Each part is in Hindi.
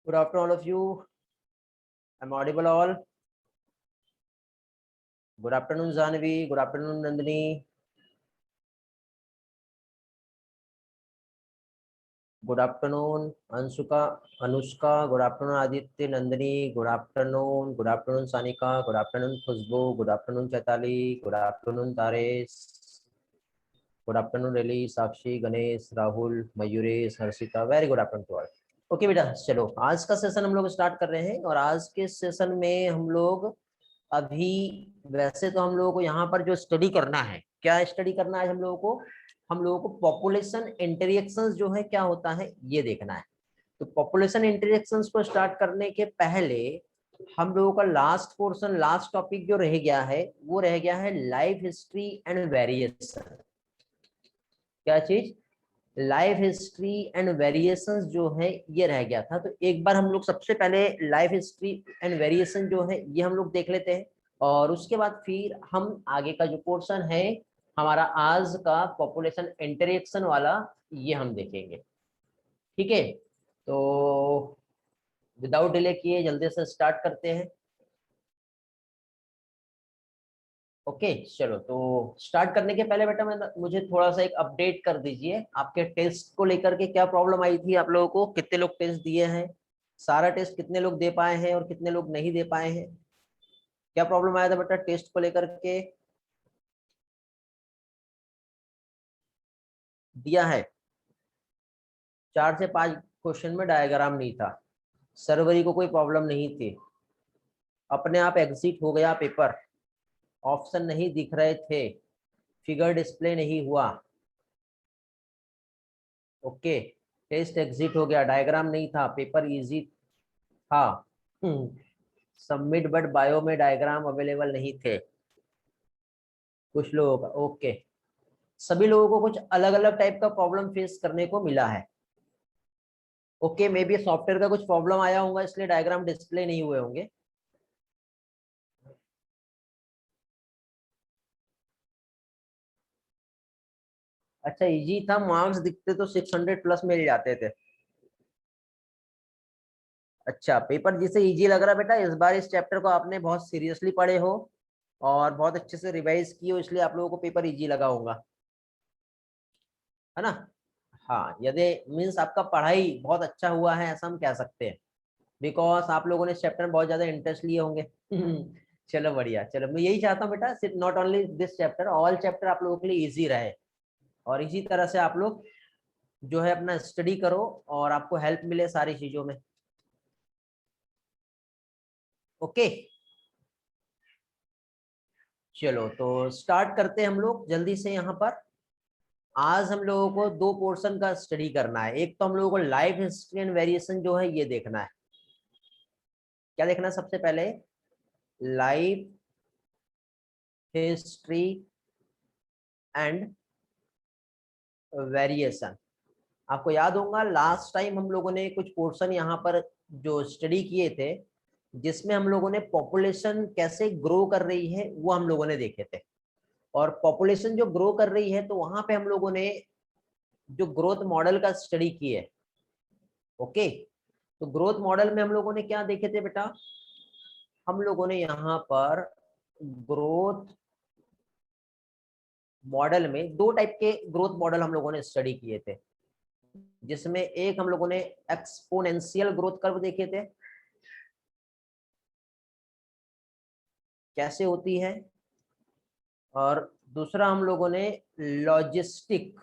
Good afternoon, all of you. I'm audible all. Good afternoon, Zanvi. Good afternoon, Nandini. Good afternoon, Ansuka, Anushka. Good afternoon, Aditya, Nandini. Good afternoon. Good afternoon, Sanika. Good afternoon, Khushbu. Good afternoon, Chaitali. Good afternoon, Taresh. Good afternoon, Reli, Sakshi, Ganesh, Rahul, Mayuresh, Harshita. Very good afternoon to all. Okay बेटा, चलो आज का सेशन हम लोग स्टार्ट कर रहे हैं। और आज के सेशन में हम लोग अभी वैसे तो हम लोगों को यहाँ पर जो स्टडी करना है, क्या स्टडी करना है हम लोगों को पॉपुलेशन इंटरेक्शंस जो है क्या होता है ये देखना है। तो पॉपुलेशन इंटरेक्शंस को स्टार्ट करने के पहले हम लोगों का लास्ट पोर्शन, लास्ट टॉपिक जो रह गया है वो रह गया है लाइफ हिस्ट्री एंड वेरिएशन। क्या चीज? लाइफ हिस्ट्री एंड वेरिएशंस जो है ये रह गया था। तो एक बार हम लोग सबसे पहले लाइफ हिस्ट्री एंड वेरिएशन जो है ये हम लोग देख लेते हैं, और उसके बाद फिर हम आगे का जो पोर्शन है हमारा आज का पॉपुलेशन इंटरेक्शन वाला ये हम देखेंगे। ठीक है, तो विदाउट डिले किए जल्दी से स्टार्ट करते हैं। ओके चलो, तो स्टार्ट करने के पहले बेटा मुझे थोड़ा सा एक अपडेट कर दीजिए। आपके टेस्ट को लेकर के क्या प्रॉब्लम आई थी आप लोगों को? कितने लोग टेस्ट दिए हैं? सारा टेस्ट कितने लोग दे पाए हैं और कितने लोग नहीं दे पाए हैं? क्या प्रॉब्लम आया था बेटा टेस्ट को लेकर के? दिया है 4 से 5 क्वेश्चन में डायग्राम नहीं था, सर्वरी को कोई प्रॉब्लम नहीं थी, अपने आप एग्जिट हो गया पेपर, ऑप्शन नहीं दिख रहे थे, फिगर डिस्प्ले नहीं हुआ। ओके, टेस्ट एग्जिट हो गया, डायग्राम नहीं था, पेपर इजी था। सबमिट बट बायो में डायग्राम अवेलेबल नहीं थे कुछ लोगों का। ओके, सभी लोगों को कुछ अलग अलग टाइप का प्रॉब्लम फेस करने को मिला है। ओके, मे बी सॉफ्टवेयर का कुछ प्रॉब्लम आया होगा इसलिए डायग्राम डिस्प्ले नहीं हुए होंगे। अच्छा, इजी था, मार्क्स दिखते तो 600 प्लस मिल जाते थे। अच्छा, पेपर जिसे इजी लग रहा है बेटा, इस बार इस चैप्टर को आपने बहुत सीरियसली पढ़े हो और बहुत अच्छे से रिवाइज किए हो, इसलिए आप लोगों को पेपर इजी लगा होगा, है ना? हाँ, यदि मीन्स आपका पढ़ाई बहुत अच्छा हुआ है ऐसा हम कह सकते हैं, बिकॉज आप लोगों ने इस चैप्टर में बहुत ज्यादा इंटरेस्ट लिए होंगे। चलो बढ़िया, चलो मैं यही चाहता हूँ बेटा, सिर्फ not only this chapter, all chapter आप लोगों के लिए इजी रहे और इसी तरह से आप लोग जो है अपना स्टडी करो और आपको हेल्प मिले सारी चीजों में। ओके चलो, तो स्टार्ट करते हैं हम लोग जल्दी से। यहाँ पर आज हम लोगों को 2 पोर्शन का स्टडी करना है। एक तो हम लोगों को लाइफ हिस्ट्री एंड वेरिएशन जो है ये देखना है। क्या देखना है सबसे पहले? Life history and variation. आपको याद होगा लास्ट टाइम हम लोगों ने कुछ पोर्शन यहाँ पर जो स्टडी किए थे जिसमें हम लोगों ने पॉपुलेशन कैसे ग्रो कर रही है वो हम लोगों ने देखे थे। और पॉपुलेशन जो ग्रो कर रही है तो वहां पे हम लोगों ने जो ग्रोथ मॉडल का स्टडी की है। ओके, तो ग्रोथ मॉडल में हम लोगों ने क्या देखे थे बेटा? हम लोगों ने यहाँ पर ग्रोथ मॉडल में 2 टाइप के ग्रोथ मॉडल हम लोगों ने स्टडी किए थे, जिसमें एक हम लोगों ने एक्सपोनेंशियल ग्रोथ कर्व देखे थे कैसे होती है, और दूसरा हम लोगों ने लॉजिस्टिक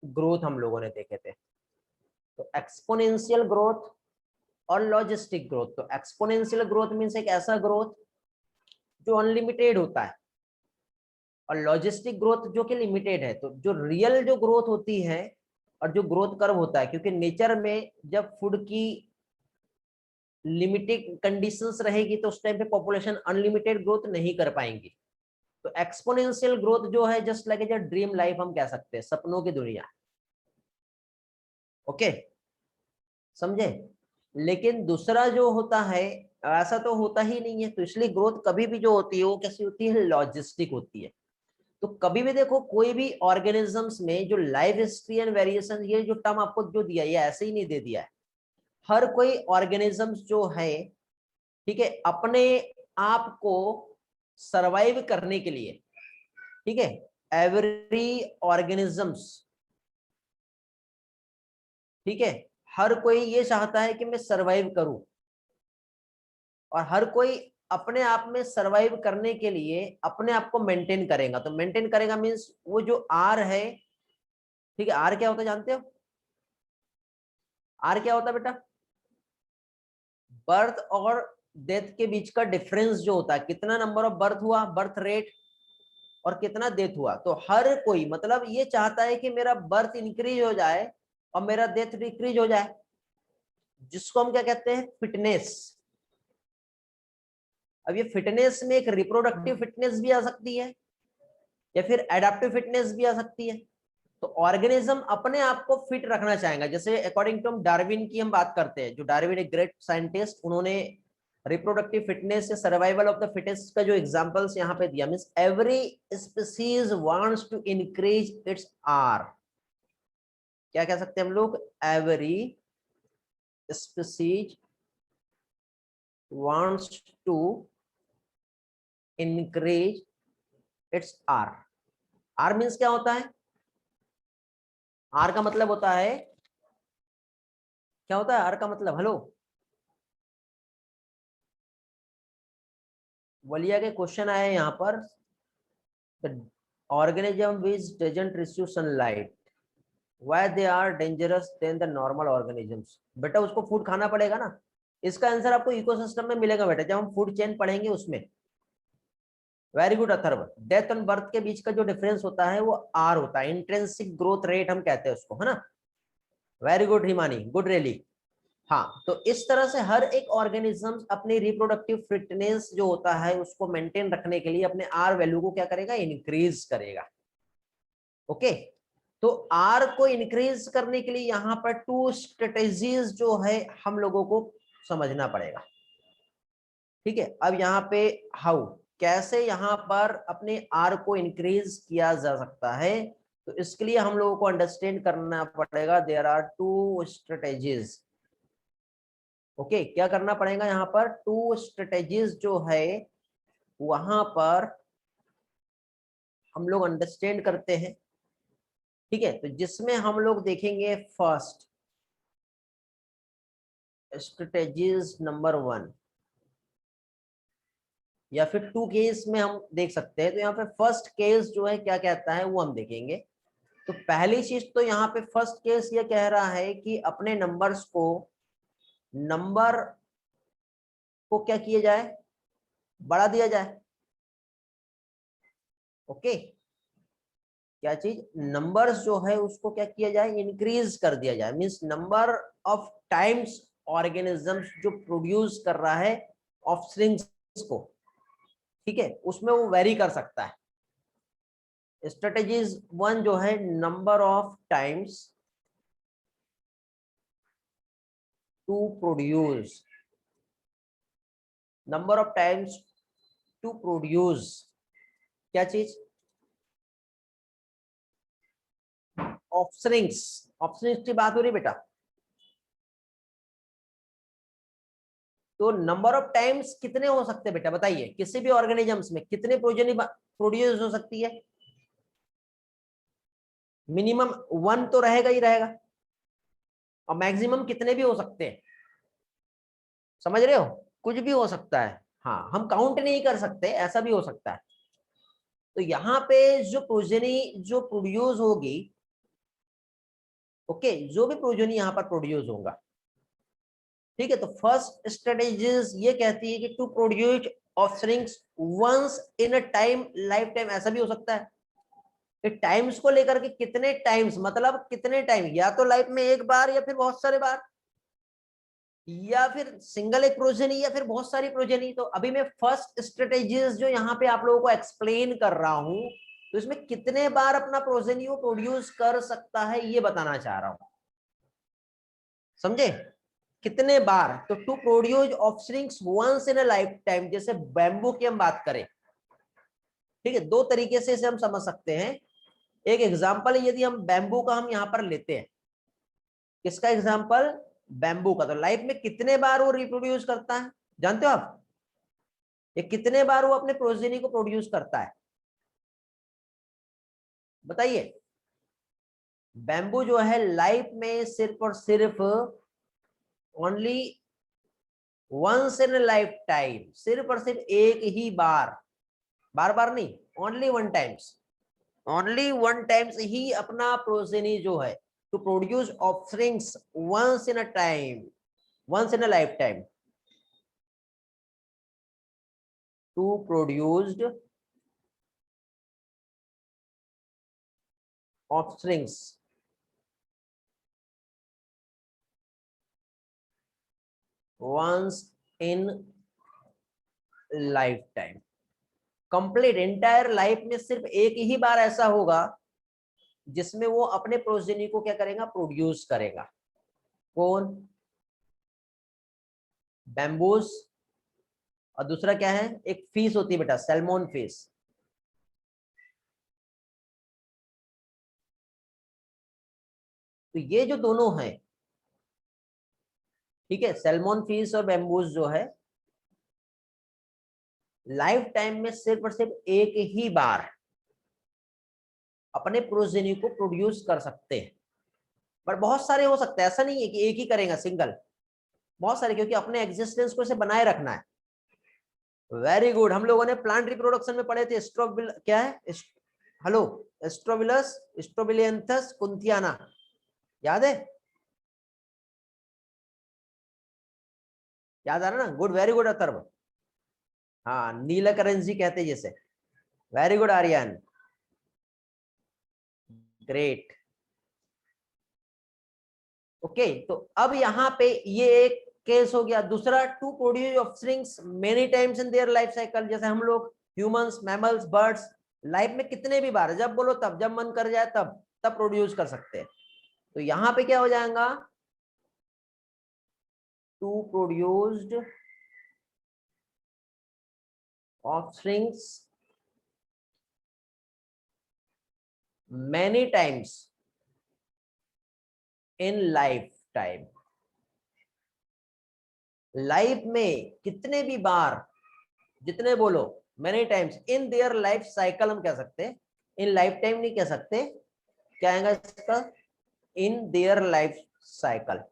ग्रोथ हम लोगों ने देखे थे। तो एक्सपोनेंशियल ग्रोथ और लॉजिस्टिक ग्रोथ। तो एक्सपोनेंशियल ग्रोथ मीन्स एक ऐसा ग्रोथ जो अनलिमिटेड होता है, और लॉजिस्टिक ग्रोथ जो कि लिमिटेड है। तो जो रियल जो ग्रोथ होती है और जो ग्रोथ कर्व होता है, क्योंकि नेचर में जब फूड की लिमिटेड कंडीशंस रहेगी तो उस टाइम पे पॉपुलेशन अनलिमिटेड ग्रोथ नहीं कर पाएंगी। तो एक्सपोनेंशियल ग्रोथ जो है just like a dream life हम कह सकते हैं, सपनों की दुनिया। ओके, समझे? लेकिन दूसरा जो होता है ऐसा तो होता ही नहीं है, तो इसलिए ग्रोथ कभी भी जो होती है वो कैसी होती है? लॉजिस्टिक होती है। तो कभी भी देखो कोई भी ऑर्गेनिजम्स में जो लाइफ हिस्ट्री एंड वेरिएशन, ये जो टर्म आपको जो दिया ये ऐसे ही नहीं दे दिया है, हर कोई ऑर्गेनिजम्स जो है, ठीक है, अपने आप को सरवाइव करने के लिए, ठीक है, एवरी ऑर्गेनिजम्स, ठीक है, हर कोई ये चाहता है कि मैं सरवाइव करूं, और हर कोई अपने आप में सरवाइव करने के लिए अपने आप को मेंटेन करेगा। तो मेंटेन करेगा मींस वो जो आर है, ठीक है, आर क्या होता है जानते हो? आर क्या होता है बेटा? बर्थ और डेथ के बीच का डिफरेंस जो होता है, कितना नंबर ऑफ बर्थ हुआ, बर्थ रेट, और कितना डेथ हुआ। तो हर कोई मतलब ये चाहता है कि मेरा बर्थ इंक्रीज हो जाए और मेरा डेथ डिक्रीज हो जाए, जिसको हम क्या कहते हैं, फिटनेस। अब ये फिटनेस में एक रिप्रोडक्टिव फिटनेस भी आ सकती है या फिर एडाप्टिव फिटनेस भी आ सकती है। तो ऑर्गेनिज्म अपने आप को फिट रखना चाहेगा। जैसे अकॉर्डिंग टू डार्विन की हम बात करते हैं, जो डार्विन एक ग्रेट साइंटिस्ट, उन्होंने रिप्रोडक्टिव फिटनेस से सर्वाइवल ऑफ द फिटेस्ट का जो एग्जांपल्स यहाँ पे दिया, means every species wants to increase its R. क्या कह सकते हैं हम लोग? Every species wants to increase its R. R means क्या होता है? आर का मतलब होता है, क्या होता है आर का मतलब? हेलो, वलिया के क्वेश्चन आए यहाँ पर, the organism which doesn't receive sunlight, why they are dangerous than the normal organisms? बेटा उसको फूड खाना पड़ेगा ना। इसका आंसर आपको इकोसिस्टम में मिलेगा बेटा, जब हम फूड चेन पढ़ेंगे उसमें। Very good Atharva. Death and birth के बीच का जो डिफरेंस होता है वो आर होता है, इंट्रिंसिक ग्रोथ रेट हम कहते हैं उसको, है ना। वेरी गुड हिमानी, गुड रेली। हाँ, तो इस तरह से हर एक ऑर्गेनिज्म अपनी रिप्रोडक्टिव फिटनेस जो होता है उसको मेंटेन रखने के लिए अपने आर वैल्यू को क्या करेगा? इंक्रीज करेगा। ओके, तो आर को इंक्रीज करने के लिए यहाँ पर 2 स्ट्रेटेजीज जो है हम लोगों को समझना पड़ेगा। ठीक है, अब यहाँ पे हाउ, कैसे यहाँ पर अपने आर को इंक्रीज किया जा सकता है, तो इसके लिए हम लोगों को अंडरस्टैंड करना पड़ेगा। There are 2 strategies. ओके, क्या करना पड़ेगा यहाँ पर? 2 स्ट्रेटेजीज जो है वहां पर हम लोग अंडरस्टैंड करते हैं। ठीक है, तो जिसमें हम लोग देखेंगे फर्स्ट स्ट्रेटेजीज नंबर 1, या फिर 2 केस में हम देख सकते हैं। तो यहाँ पे फर्स्ट केस जो है क्या कहता है वो हम देखेंगे। तो पहली चीज तो यहाँ पे फर्स्ट केस ये कह रहा है कि अपने नंबर्स को, नंबर को क्या किया जाए? बढ़ा दिया जाए। ओके, क्या चीज? नंबर्स जो है उसको क्या किया जाए? इंक्रीज कर दिया जाए। Means number of times organisms जो प्रोड्यूस कर रहा है ऑफस्प्रिंग्स को, ठीक है, उसमें वो वेरी कर सकता है। स्ट्रेटेजीज 1 जो है, number of times to produce, number of times to produce क्या चीज? ऑफस्प्रिंग्स। ऑफस्प्रिंग्स की बात हो रही बेटा। तो नंबर ऑफ टाइम्स कितने हो सकते हैं बेटा बताइए? किसी भी ऑर्गेनिजम्स में कितने प्रोजेनी प्रोड्यूस हो सकती है? मिनिमम 1 तो रहेगा ही रहेगा, और मैक्सिमम कितने भी हो सकते हैं? समझ रहे हो? कुछ भी हो सकता है। हाँ, हम काउंट नहीं कर सकते, ऐसा भी हो सकता है। तो यहाँ पे जो प्रोजेनी जो प्रोड्यूस होगी, ओके, जो भी प्रोजेनी यहाँ पर प्रोड्यूस होगा, ठीक है, तो फर्स्ट स्ट्रेटेजीज ये कहती है कि to produce offsprings once in a time, life time. ऐसा भी हो सकता है कि टाइम्स को लेकर के कितने टाइम्स, मतलब कितने टाइम, या तो लाइफ में एक बार या फिर बहुत सारे बार, या फिर सिंगल एक प्रोजेनी या फिर बहुत सारी प्रोजेनी। तो अभी मैं फर्स्ट स्ट्रेटेजीज जो यहाँ पे आप लोगों को एक्सप्लेन कर रहा हूं, तो इसमें कितने बार अपना प्रोजेनी वो प्रोड्यूस कर सकता है ये बताना चाह रहा हूं। समझे? कितने बार? तो to produce offsprings once in a life time. जैसे बैम्बू की हम बात करें, ठीक है, 2 तरीके से इसे हम समझ सकते हैं। एक एग्जांपल, यदि हम बैम्बू का हम यहाँ पर लेते हैं, किसका एग्जांपल? बैम्बू का, तो लाइफ में कितने बार वो रिप्रोड्यूस करता है जानते हो आप? ये कितने बार वो अपने प्रोजेनी को प्रोड्यूस करता है बताइए? बैम्बू जो है लाइफ में सिर्फ और सिर्फ only once in life time, सिर्फ और सिर्फ एक ही बार, बार बार नहीं, only one times, only one times ही अपना प्रोजेनी जो है to produce offsprings once in a time, once in a life time, to produced offsprings once in life time. Complete entire life में सिर्फ एक ही बार ऐसा होगा जिसमें वो अपने प्रोजेनी को क्या करेगा, प्रोड्यूस करेगा। कौन? बैम्बूस। और दूसरा क्या है, एक फिश होती है बेटा, सैल्मोन फिश। तो ये जो दोनों हैं, ठीक है, सैल्मोन फिश और बैम्बूस जो है लाइफ टाइम में सिर्फ और सिर्फ एक ही बार अपने प्रोजेनी को प्रोड्यूस कर सकते हैं। पर बहुत सारे हो सकते हैं, ऐसा नहीं है कि एक ही करेगा सिंगल, बहुत सारे, क्योंकि अपने एग्जिस्टेंस को इसे बनाए रखना है। Very good. हम लोगों ने प्लांट रिप्रोडक्शन में पढ़े थे स्ट्रोबिल, क्या है, हेलो, स्ट्रोबिलस स्ट्रोबिलियंथस कुंथियाना, याद है? याद आ रहा ना? Good, very good Atharv. हाँ, नीलकरंजी कहते हैं जैसे। Very good Aryan, great. Okay, तो अब यहाँ पे ये एक केस हो गया। दूसरा, to produce offsprings many times in their life cycle, जैसे हम लोग ह्यूमंस, मैमल्स, बर्ड्स लाइफ में कितने भी बार, जब बोलो तब, जब मन कर जाए तब तब प्रोड्यूस कर सकते हैं। तो यहाँ पे क्या हो जाएगा, to produced offsprings many times in life time. Life में कितने भी बार, जितने बोलो, many times in their life cycle हम कह सकते हैं, इन लाइफ टाइम नहीं कह सकते। क्या आएगा इसका, इन देयर लाइफ साइकिल।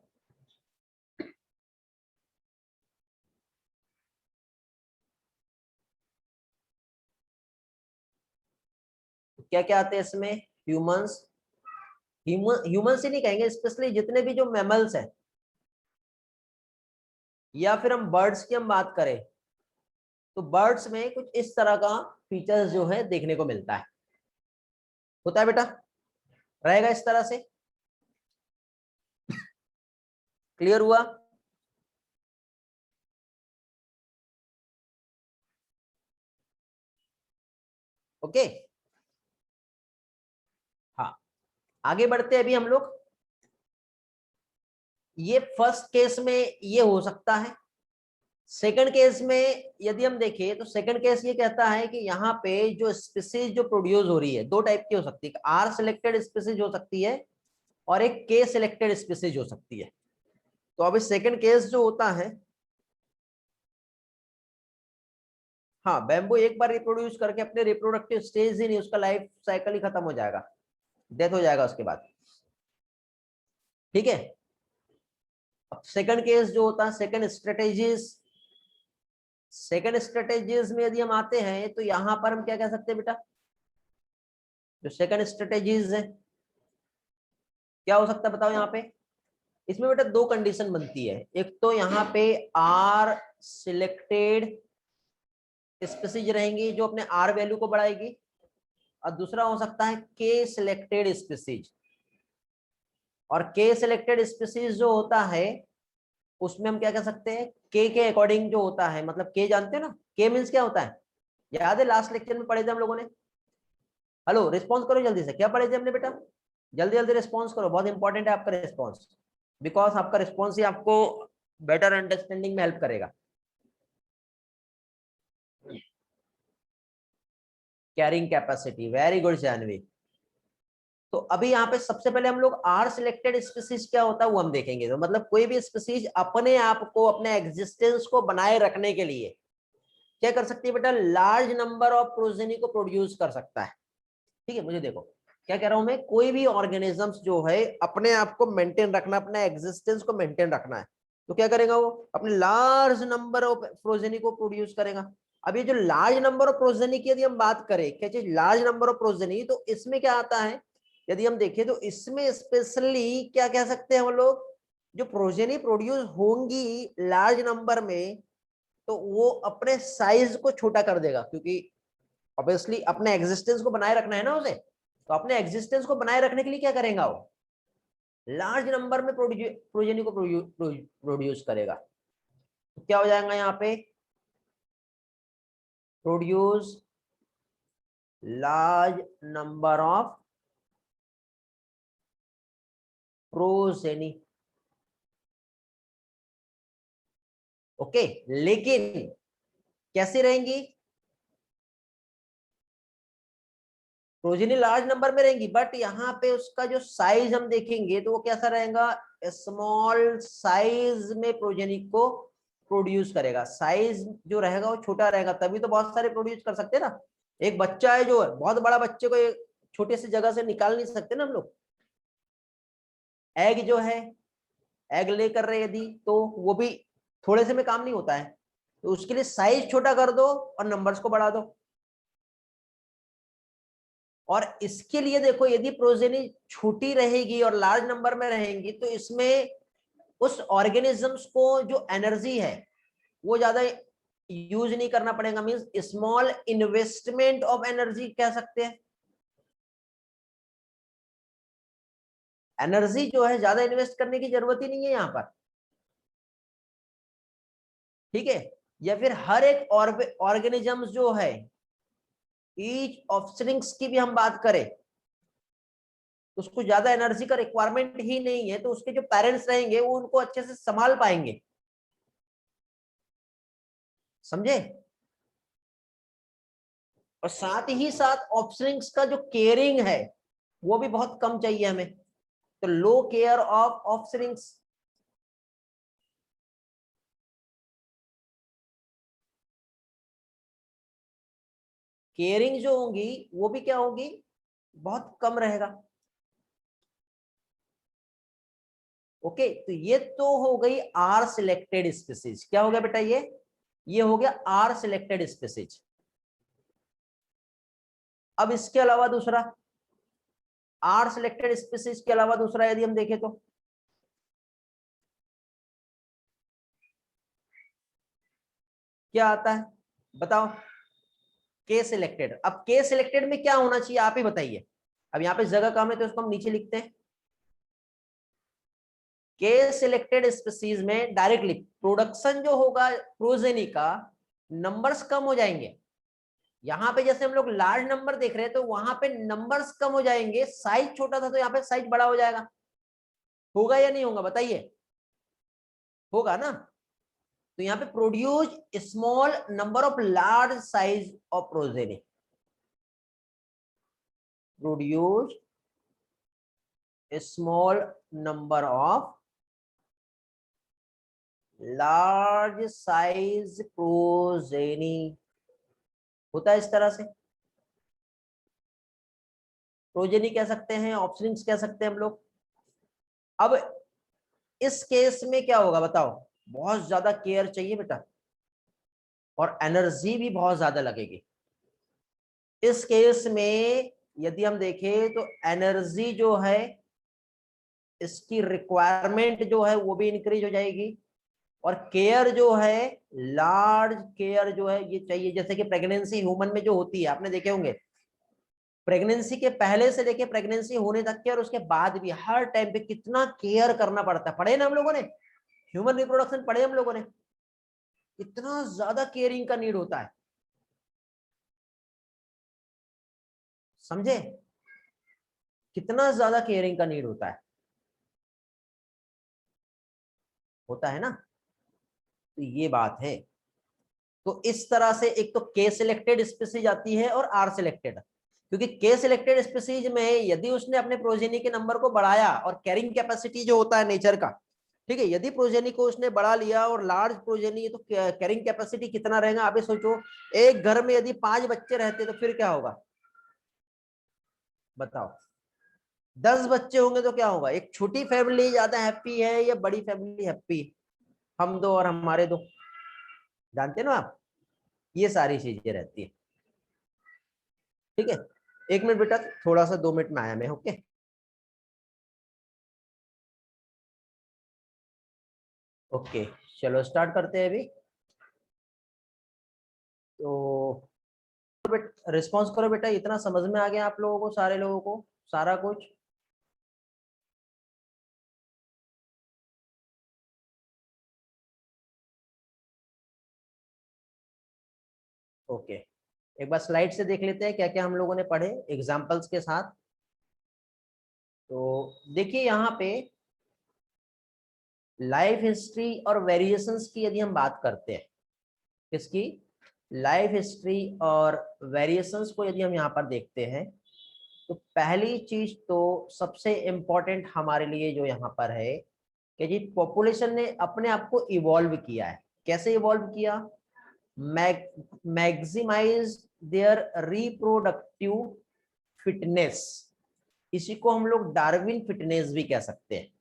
क्या क्या आते हैं इसमें, ह्यूमंस, ह्यूमंस ही नहीं कहेंगे, स्पेशली जितने भी जो मैमल्स हैं, या फिर हम बर्ड्स की हम बात करें तो बर्ड्स में कुछ इस तरह का फीचर्स जो है देखने को मिलता है, होता है बेटा, रहेगा इस तरह से। क्लियर हुआ? ओके, हाँ, आगे बढ़ते हैं अभी हम लोग। ये फर्स्ट केस में ये हो सकता है। सेकंड केस में यदि हम देखें तो सेकंड केस ये कहता है कि यहाँ पे जो स्पीसीज जो प्रोड्यूस हो रही है, दो टाइप की हो सकती है, आर सिलेक्टेड स्पीसीज हो सकती है और एक के सिलेक्टेड स्पीसीज हो सकती है। तो अभी सेकंड केस जो होता है, हाँ, बैम्बू एक बार रिप्रोड्यूस करके अपने रिप्रोडक्टिव स्टेज ही नहीं, उसका लाइफ साइकिल ही खत्म हो जाएगा, डेथ हो जाएगा उसके बाद, ठीक है। अब सेकंड केस जो होता है, सेकंड स्ट्रेटेजीज में यदि हम आते हैं तो यहां पर हम क्या कह सकते हैं बेटा, जो सेकंड स्ट्रेटेजीज है क्या हो सकता है बताओ यहाँ पे? इसमें बेटा दो कंडीशन बनती है, एक तो यहाँ पे आर सिलेक्टेड स्पीसीज रहेंगी जो अपने आर वैल्यू को बढ़ाएगी, और दूसरा हो सकता है के सिलेक्टेड स्पीसीज। और के सिलेक्टेड स्पीसीज जो होता है उसमें हम क्या कह सकते हैं, के अकॉर्डिंग जो होता है, मतलब के जानते हो ना, के मीन्स क्या होता है, याद है लास्ट लेक्चर में पढ़े थे हम लोगों ने? हेलो, रिस्पॉन्स करो जल्दी से, क्या पढ़े थे हमने बेटा? जल्दी जल्दी रिस्पॉन्स करो, बहुत इंपॉर्टेंट है आपका रिस्पॉन्स, बिकॉज आपका रिस्पॉन्स ही आपको बेटर अंडरस्टैंडिंग में हेल्प करेगा। Carrying capacity, very good Janvi. तो अभी यहाँ पे सबसे पहले हम लोग आर सिलेक्टेड स्पीसीज क्या होता है वो हम देखेंगे। तो मतलब कोई भी स्पीसीज अपने आप को, अपने एग्जिस्टेंस को बनाए रखने के लिए क्या कर सकती है बेटा, लार्ज नंबर ऑफ प्रोजेनी को प्रोड्यूस कर सकता है। ठीक है, मुझे देखो क्या कह रहा हूं मैं, कोई भी ऑर्गेनिजम्स जो है अपने आप को मेंटेन रखना, अपने एग्जिस्टेंस को मेंटेन रखना है, तो क्या करेगा वो, अपने लार्ज नंबर ऑफ प्रोजेनी को प्रोड्यूस करेगा। अब ये जो लार्ज नंबर ऑफ प्रोजेनी की यदि हम बात करें, क्या चीज लार्ज नंबर ऑफ प्रोजेनी, तो इसमें क्या आता है, यदि हम देखें तो इसमें स्पेशली क्या कह सकते हैं हम लोग, जो प्रोजेनी प्रोड्यूस होंगी लार्ज नंबर में, तो वो अपने साइज को छोटा कर देगा, क्योंकि ऑब्वियसली अपने एग्जिस्टेंस को बनाए रखना है ना उसे। तो अपने एग्जिस्टेंस को बनाए रखने के लिए क्या करेगा वो, लार्ज नंबर में प्रोजेनी को प्रोड्यूस करेगा। तो क्या हो जाएगा यहाँ पे, produce large number of progeny. Okay, लेकिन कैसे रहेंगी, प्रोजेनी लार्ज नंबर में रहेंगी, बट यहाँ पे उसका जो साइज हम देखेंगे तो वो कैसा रहेगा, स्मॉल साइज में प्रोजेनी को प्रोड्यूस करेगा। साइज जो रहेगा वो छोटा रहेगा, तभी तो बहुत सारे प्रोड्यूस कर सकते हैं ना। एक बच्चा है जो है, बहुत बड़ा बच्चे को एक छोटे से जगह से निकाल नहीं सकते ना हम लोग। एग जो है, एग ले कर रहे यदि, तो वो भी थोड़े से में काम नहीं होता है, तो उसके लिए साइज छोटा कर दो और नंबर्स को बढ़ा दो। और इसके लिए देखो, यदि प्रोजेनी छोटी रहेगी और लार्ज नंबर में रहेंगी, तो इसमें उस ऑर्गेनिजम्स को जो एनर्जी है वो ज्यादा यूज नहीं करना पड़ेगा, means small investment of energy कह सकते हैं। एनर्जी जो है ज्यादा इन्वेस्ट करने की जरूरत ही नहीं है यहाँ पर। ठीक है, या फिर हर एक ऑर्गेनिजम्स जो है, ईच ऑफस्प्रिंग्स की भी हम बात करें, उसको ज्यादा एनर्जी का रिक्वायरमेंट ही नहीं है, तो उसके जो पेरेंट्स रहेंगे वो उनको अच्छे से संभाल पाएंगे। समझे। और साथ ही साथ ऑफस्प्रिंग्स का जो केयरिंग है वो भी बहुत कम चाहिए हमें, तो लो केयर ऑफ ऑफस्प्रिंग्स। केयरिंग जो होगी वो भी क्या होगी, बहुत कम रहेगा। ओके, तो ये तो हो गई आर सिलेक्टेड स्पीसीज। क्या हो गया बेटा, ये हो गया आर सिलेक्टेड स्पीसीज। अब इसके अलावा दूसरा, आर सिलेक्टेड स्पीसीज के अलावा दूसरा यदि हम देखें तो क्या आता है बताओ, के सिलेक्टेड। अब के सिलेक्टेड में क्या होना चाहिए आप ही बताइए। अब यहाँ पे जगह कम है तो उसको हम नीचे लिखते हैं। के सिलेक्टेड स्पीसीज में डायरेक्टली प्रोडक्शन जो होगा प्रोजेनी का, नंबर्स कम हो जाएंगे। यहाँ पे जैसे हम लोग लार्ज नंबर देख रहे हैं, तो वहां पे नंबर्स कम हो जाएंगे, साइज छोटा था तो यहाँ पे साइज बड़ा हो जाएगा। होगा या नहीं होगा बताइए, होगा ना। तो यहाँ पे produce small number of large size of progeny, produce small number of large size progeny, होता है इस तरह से। प्रोजेनी कह सकते हैं, ऑप्शनिंग्स कह सकते हैं हम लोग। अब इस केस में क्या होगा बताओ, बहुत ज्यादा केयर चाहिए बेटा, और एनर्जी भी बहुत ज्यादा लगेगी। इस केस में यदि हम देखें तो एनर्जी जो है, इसकी रिक्वायरमेंट जो है वो भी इंक्रीज हो जाएगी, और केयर जो है, लार्ज केयर जो है ये चाहिए। जैसे कि प्रेगनेंसी ह्यूमन में जो होती है, आपने देखे होंगे, प्रेगनेंसी के पहले से लेके प्रेगनेंसी होने तक के और उसके बाद भी हर टाइम पे कितना केयर करना पड़ता है। पढ़े ना हम लोगों ने, ह्यूमन रिप्रोडक्शन पढ़े हम लोगों ने, कितना ज्यादा केयरिंग का नीड होता है। समझे, कितना ज्यादा केयरिंग का नीड होता है ना। तो ये बात है। तो इस तरह से एक तो के सिलेक्टेड स्पीसीज आती है और आर सिलेक्टेड। क्योंकि के सिलेक्टेड स्पीसीज में यदि उसने अपने प्रोजेनी के नंबर को बढ़ाया और कैरिंग कैपेसिटी जो होता है नेचर का, ठीक है, यदि प्रोजेनी को उसने बढ़ा लिया और लार्ज प्रोजेनी, तो कैरिंग कैपेसिटी कितना रहेगा आप ही सोचो। एक घर में यदि 5 बच्चे रहते तो फिर क्या होगा बताओ। 10 बच्चे होंगे तो क्या होगा। एक छोटी फैमिली ज्यादा हैप्पी है या बड़ी फैमिली हैप्पी, हम दो और हमारे दो, जानते ना आप, ये सारी चीजें रहती है। ठीक है, 1 मिनट बेटा, थोड़ा सा 2 मिनट में आया मैं। ओके, ओके, चलो स्टार्ट करते हैं अभी। तो रिस्पॉन्स करो बेटा, इतना समझ में आ गया आप लोगों को, सारे लोगों को सारा कुछ। ओके, एक बार स्लाइड से देख लेते हैं क्या क्या हम लोगों ने पढ़े एग्जाम्पल्स के साथ। तो देखिए यहाँ पे लाइफ हिस्ट्री और वेरिएशंस की यदि हम बात करते हैं, किसकी, लाइफ हिस्ट्री और वेरिएशंस को यदि हम यहाँ पर देखते हैं, तो पहली चीज तो सबसे इंपॉर्टेंट हमारे लिए जो यहाँ पर है कि जी पॉपुलेशन ने अपने आप को इवॉल्व किया है। कैसे इवॉल्व किया, मैक्सिमाइज देयर रिप्रोडक्टिव फिटनेस, इसी को हम लोग डार्विन फिटनेस भी कह सकते हैं,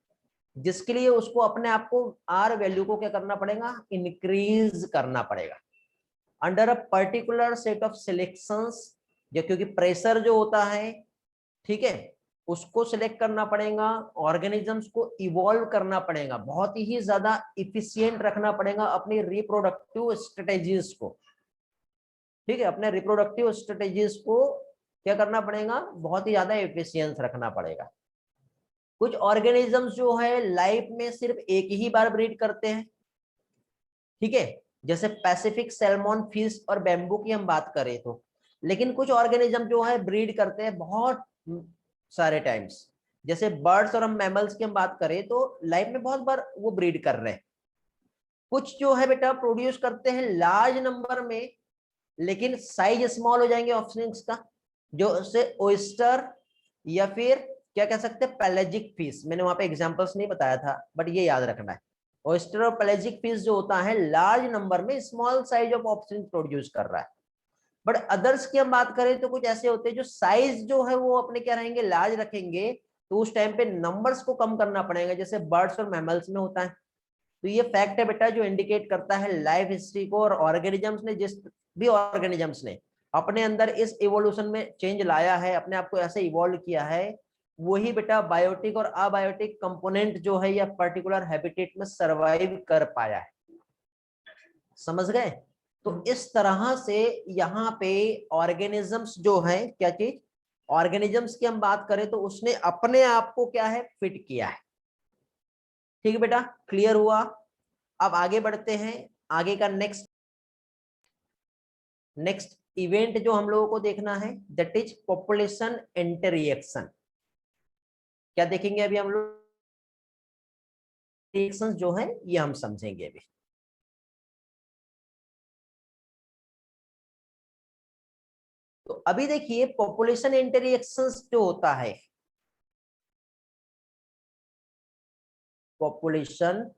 जिसके लिए उसको अपने आप को आर वैल्यू को क्या करना पड़ेगा, इंक्रीज करना पड़ेगा under a particular set of selections. क्योंकि प्रेशर जो होता है, ठीक है, उसको सिलेक्ट करना पड़ेगा, ऑर्गेनिजम्स को इवॉल्व करना पड़ेगा, बहुत ही ज्यादा इफिशियंट रखना पड़ेगा अपनी रिप्रोडक्टिव स्ट्रेटेजीज को। ठीक है, अपने रिप्रोडक्टिव स्ट्रेटेजीज को क्या करना पड़ेगा, बहुत ही ज्यादा एफिशिएंस रखना पड़ेगा। कुछ ऑर्गेनिजम्स जो है लाइफ में सिर्फ एक ही बार ब्रीड करते हैं, ठीक है, जैसे पैसिफिक सैल्मन फिश और बैम्बू की हम बात करें तो। लेकिन कुछ ऑर्गेनिज्म जो है ब्रीड करते हैं बहुत सारे टाइम्स, जैसे बर्ड्स और हम मैमल्स की हम बात करें तो लाइफ में बहुत बार वो ब्रीड कर रहे हैं। कुछ जो है बेटा प्रोड्यूस करते हैं लार्ज नंबर में, लेकिन साइज स्मॉल हो जाएंगे ऑफस्प्रिंग्स का, जो से ओयस्टर या फिर क्या कह सकते हैं पेलेजिक फिश। मैंने वहां पे एग्जांपल्स नहीं बताया था, बट ये याद रखना है। ओयस्टर और पेलेजिक फिश जो होता है लार्ज नंबर में small size of offspring produce कर रहा है। बट अदर्स की हम बात करें तो कुछ ऐसे होते हैं जो साइज जो है वो अपने क्या रहेंगे, लार्ज रखेंगे, तो उस टाइम पे नंबर्स को कम करना पड़ेगा, जैसे बर्ड्स और मैमल्स में होता है। तो ये फैक्ट है बेटा जो इंडिकेट करता है लाइफ हिस्ट्री को, और ऑर्गेनिजम्स ने, जिस भी ऑर्गेनिजम्स ने अपने अंदर इस इवोल्यूशन में चेंज लाया है, अपने आप को ऐसे इवॉल्व किया है, वही बेटा बायोटिक और अबायोटिक कंपोनेंट जो है या पर्टिकुलर हैबिटेट में सरवाइव कर पाया है। समझ गए। तो इस तरह से यहाँ पे ऑर्गेनिजम्स जो है, क्या चीज, ऑर्गेनिजम्स की हम बात करें तो उसने अपने आप को क्या है, फिट किया है। ठीक है बेटा, क्लियर हुआ। अब आगे बढ़ते हैं। आगे का नेक्स्ट इवेंट जो हम लोगों को देखना है दैट इज पॉपुलेशन इंटररिएक्शन। क्या देखेंगे अभी हम लोग, रिएक्शंस जो है ये हम समझेंगे अभी। तो अभी देखिए पॉपुलेशन इंटररिएक्शंस जो होता है, पॉपुलेशन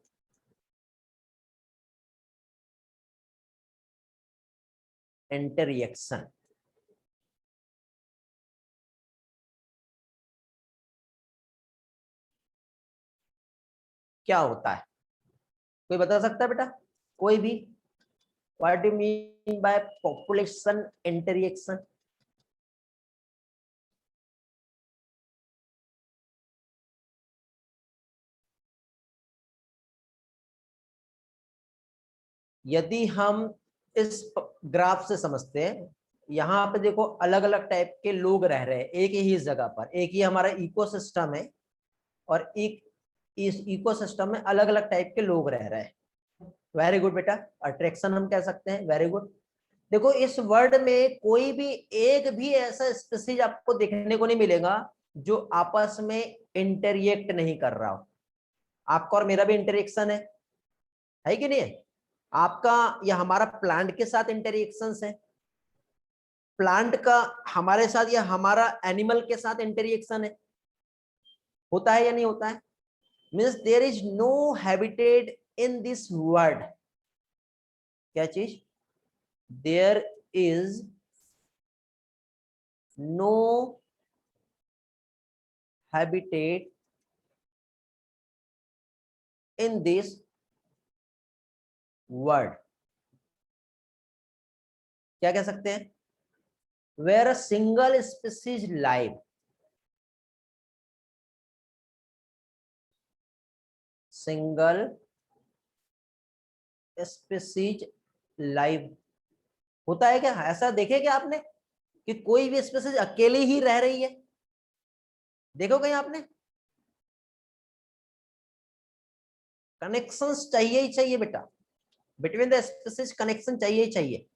इंटररिएक्शन क्या होता है, कोई बता सकता है बेटा, कोई भी। What do mean by population interaction. यदि हम इस ग्राफ से समझते हैं, यहाँ पे देखो अलग अलग टाइप के लोग रह रहे हैं एक ही जगह पर, एक ही हमारा इकोसिस्टम है, और एक इस इकोसिस्टम में अलग अलग टाइप के लोग रह रहे हैं। वेरी गुड बेटा, अट्रैक्शन हम कह सकते हैं, वेरी गुड। देखो इस वर्ल्ड में कोई भी एक भी ऐसा स्पीसीज आपको देखने को नहीं मिलेगा जो आपस में इंटरएक्ट नहीं कर रहा हो। आपका और मेरा भी इंटरेक्शन है कि नहीं है। आपका या हमारा प्लांट के साथ इंटरेक्शंस है, प्लांट का हमारे साथ या हमारा एनिमल के साथ इंटरेक्शन है, होता है या नहीं होता है? Means there is no habitat in this world. क्या चीज? There is no habitat in this world. क्या कह सकते हैं? Where a single species live, single species live होता है क्या? ऐसा देखे क्या आपने कि कोई भी स्पीसीज अकेले ही रह रही है? देखो कहीं आपने? कनेक्शंस चाहिए ही चाहिए बेटा, बिटवीन द स्पीसीज कनेक्शन चाहिए ही चाहिए।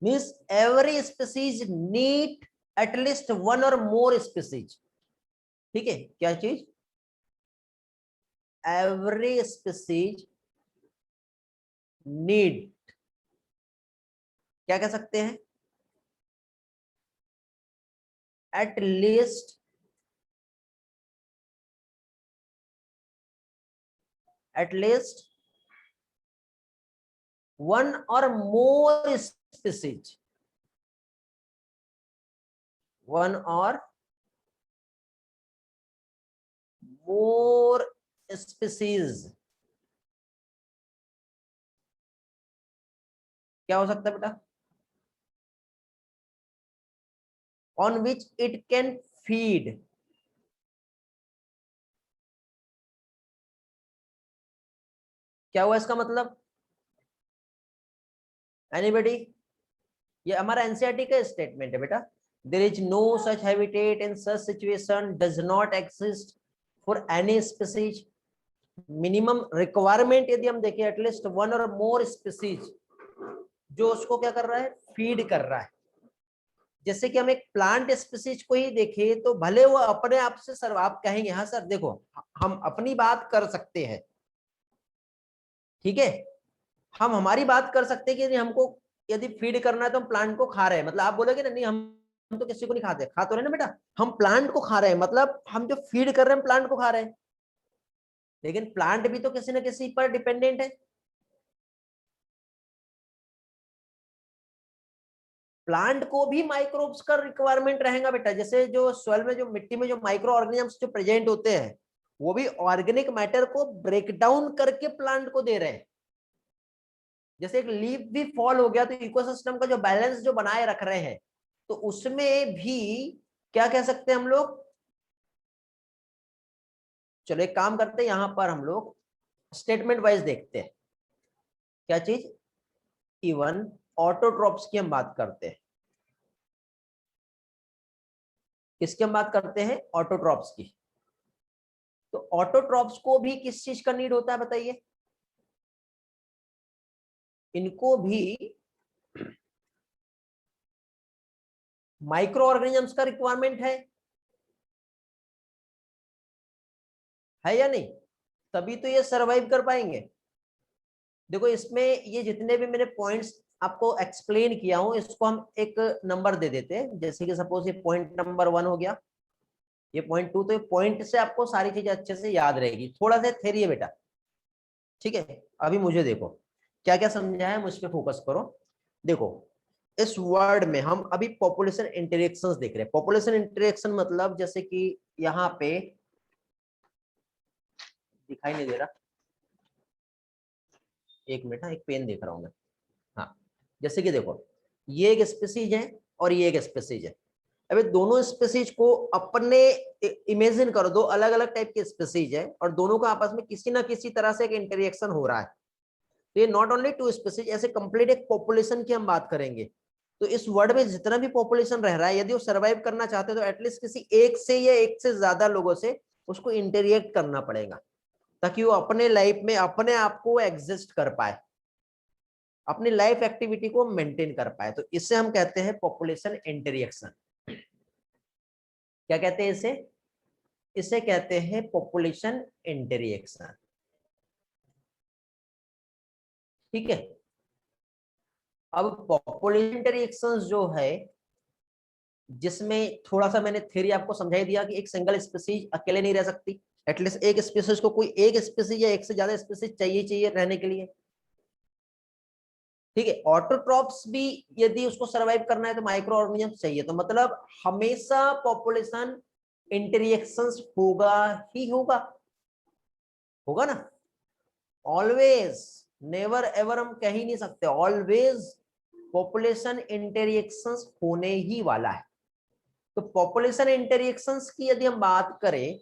Means every species need at least one और मोर स्पीसीज। ठीक है, क्या चीज? एवरी स्पीसीज नीड, क्या कह सकते हैं? एट लीस्ट वन और मोर स्पीसीज, वन और मोर स्पीसीज। क्या हो सकता है बेटा? On which it can feed. क्या हुआ इसका मतलब? एनीबॉडी? ये हमारा एनसीईआरटी का स्टेटमेंट है बेटा। There is no such habitat in such situation does not exist for any species. Minimum requirement यदि हम देखें, एटलीस्ट वन और मोर स्पीसीज जो उसको क्या कर रहा है? फीड कर रहा है। जैसे कि हम एक प्लांट स्पीसीज को ही देखें तो भले वो अपने आप से, सर आप कहेंगे हाँ सर देखो हम अपनी बात कर सकते हैं, ठीक है, हम हमारी बात कर सकते हैं कि यदि हमको यदि फीड करना है तो हम प्लांट को खा रहे हैं, मतलब आप बोलोगे ना नहीं हम तो किसी को नहीं खाते, खा तो रहे ना बेटा, हम प्लांट को खा रहे हैं, मतलब हम जो फीड कर रहे हैं प्लांट को खा रहे हैं। लेकिन प्लांट भी तो किसी न किसी पर डिपेंडेंट है। प्लांट को भी माइक्रोब्स का रिक्वायरमेंट रहेगा बेटा। जैसे जो सॉइल में, जो मिट्टी में जो माइक्रो ऑर्गेनिजम्स जो प्रेजेंट होते हैं, वो भी ऑर्गेनिक मैटर को ब्रेक डाउन करके प्लांट को दे रहे हैं। जैसे एक लीफ भी फॉल हो गया तो इकोसिस्टम का जो बैलेंस जो बनाए रख रहे हैं, तो उसमें भी क्या कह सकते हैं हम लोग? चलो एक काम करते हैं, यहां पर हम लोग स्टेटमेंट वाइज देखते हैं। क्या चीज? इवन ऑटोट्रॉप्स की हम बात करते हैं। किसकी हम बात करते हैं? ऑटोट्रॉप्स की। तो ऑटोट्रॉप्स को भी किस चीज का नीड होता है बताइए? इनको भी माइक्रो ऑर्गेनिजम्स का रिक्वायरमेंट है या नहीं? तभी तो ये सरवाइव कर पाएंगे। देखो इसमें ये जितने भी मैंने पॉइंट्स आपको एक्सप्लेन किया हूं, इसको हम एक नंबर दे देते हैं। जैसे कि सपोज ये पॉइंट नंबर 1 हो गया, ये पॉइंट 2, तो ये पॉइंट से आपको सारी चीजें अच्छे से याद रहेगी। थोड़ा सा थ्योरी है बेटा, ठीक है। अभी मुझे देखो क्या क्या समझा है, मुझ पे फोकस करो। देखो इस वर्ड में हम अभी पॉपुलेशन इंटरेक्शंस देख रहे हैं। पॉपुलेशन इंटरेक्शन मतलब जैसे कि यहाँ पे दिखाई नहीं दे रहा, एक मिनट, एक पेन देख रहा हूं मैं। हाँ, जैसे कि देखो ये एक स्पीसीज है और ये एक स्पीसीज है। अबे दोनों स्पीसीज को अपने, इमेजिन करो दो अलग अलग टाइप के स्पीसीज है और दोनों का आपस में किसी ना किसी तरह से एक इंटरेक्शन हो रहा है। तो ये नॉट ओनली टू स्पीसीज, ऐसे कंप्लीट एक पॉपुलेशन की हम बात करेंगे। तो इस वर्ल्ड में जितना भी पॉपुलेशन रह रहा है, यदि वो सर्वाइव करना चाहते हैं तो एटलीस्ट किसी एक से या एक से ज्यादा लोगों से उसको इंटरेक्ट करना पड़ेगा, ताकि वो अपने लाइफ में अपने आप को एग्जिस्ट कर पाए, अपनी लाइफ एक्टिविटी को मेंटेन कर पाए। तो इसे हम कहते हैं पॉपुलेशन इंटरेक्शन। क्या कहते हैं इसे? इसे कहते हैं पॉपुलेशन इंटरेक्शन। ठीक है। अब पॉपुलेशन इंटरेक्शंस जो है, जिसमें थोड़ा सा मैंने थ्योरी आपको समझाई दिया कि एक सिंगल स्पीसीज अकेले नहीं रह सकती, एटलीस्ट एक स्पीसीज को कोई एक स्पीसीज या एक से ज्यादा स्पीसीज चाहिए रहने के लिए। ठीक है, ऑटोट्रॉप्स भी यदि उसको सरवाइव करना है तो माइक्रो ऑर्गेनिज्म चाहिए, तो मतलब हमेशा पॉपुलेशन इंटरेक्शंस होगा ही होगा, होगा ना, ऑलवेज, नेवर एवर हम कह ही नहीं सकते, ऑलवेज पॉपुलेशन इंटरेक्शंस होने ही वाला है। तो पॉपुलेशन इंटरेक्शंस की यदि हम बात करें,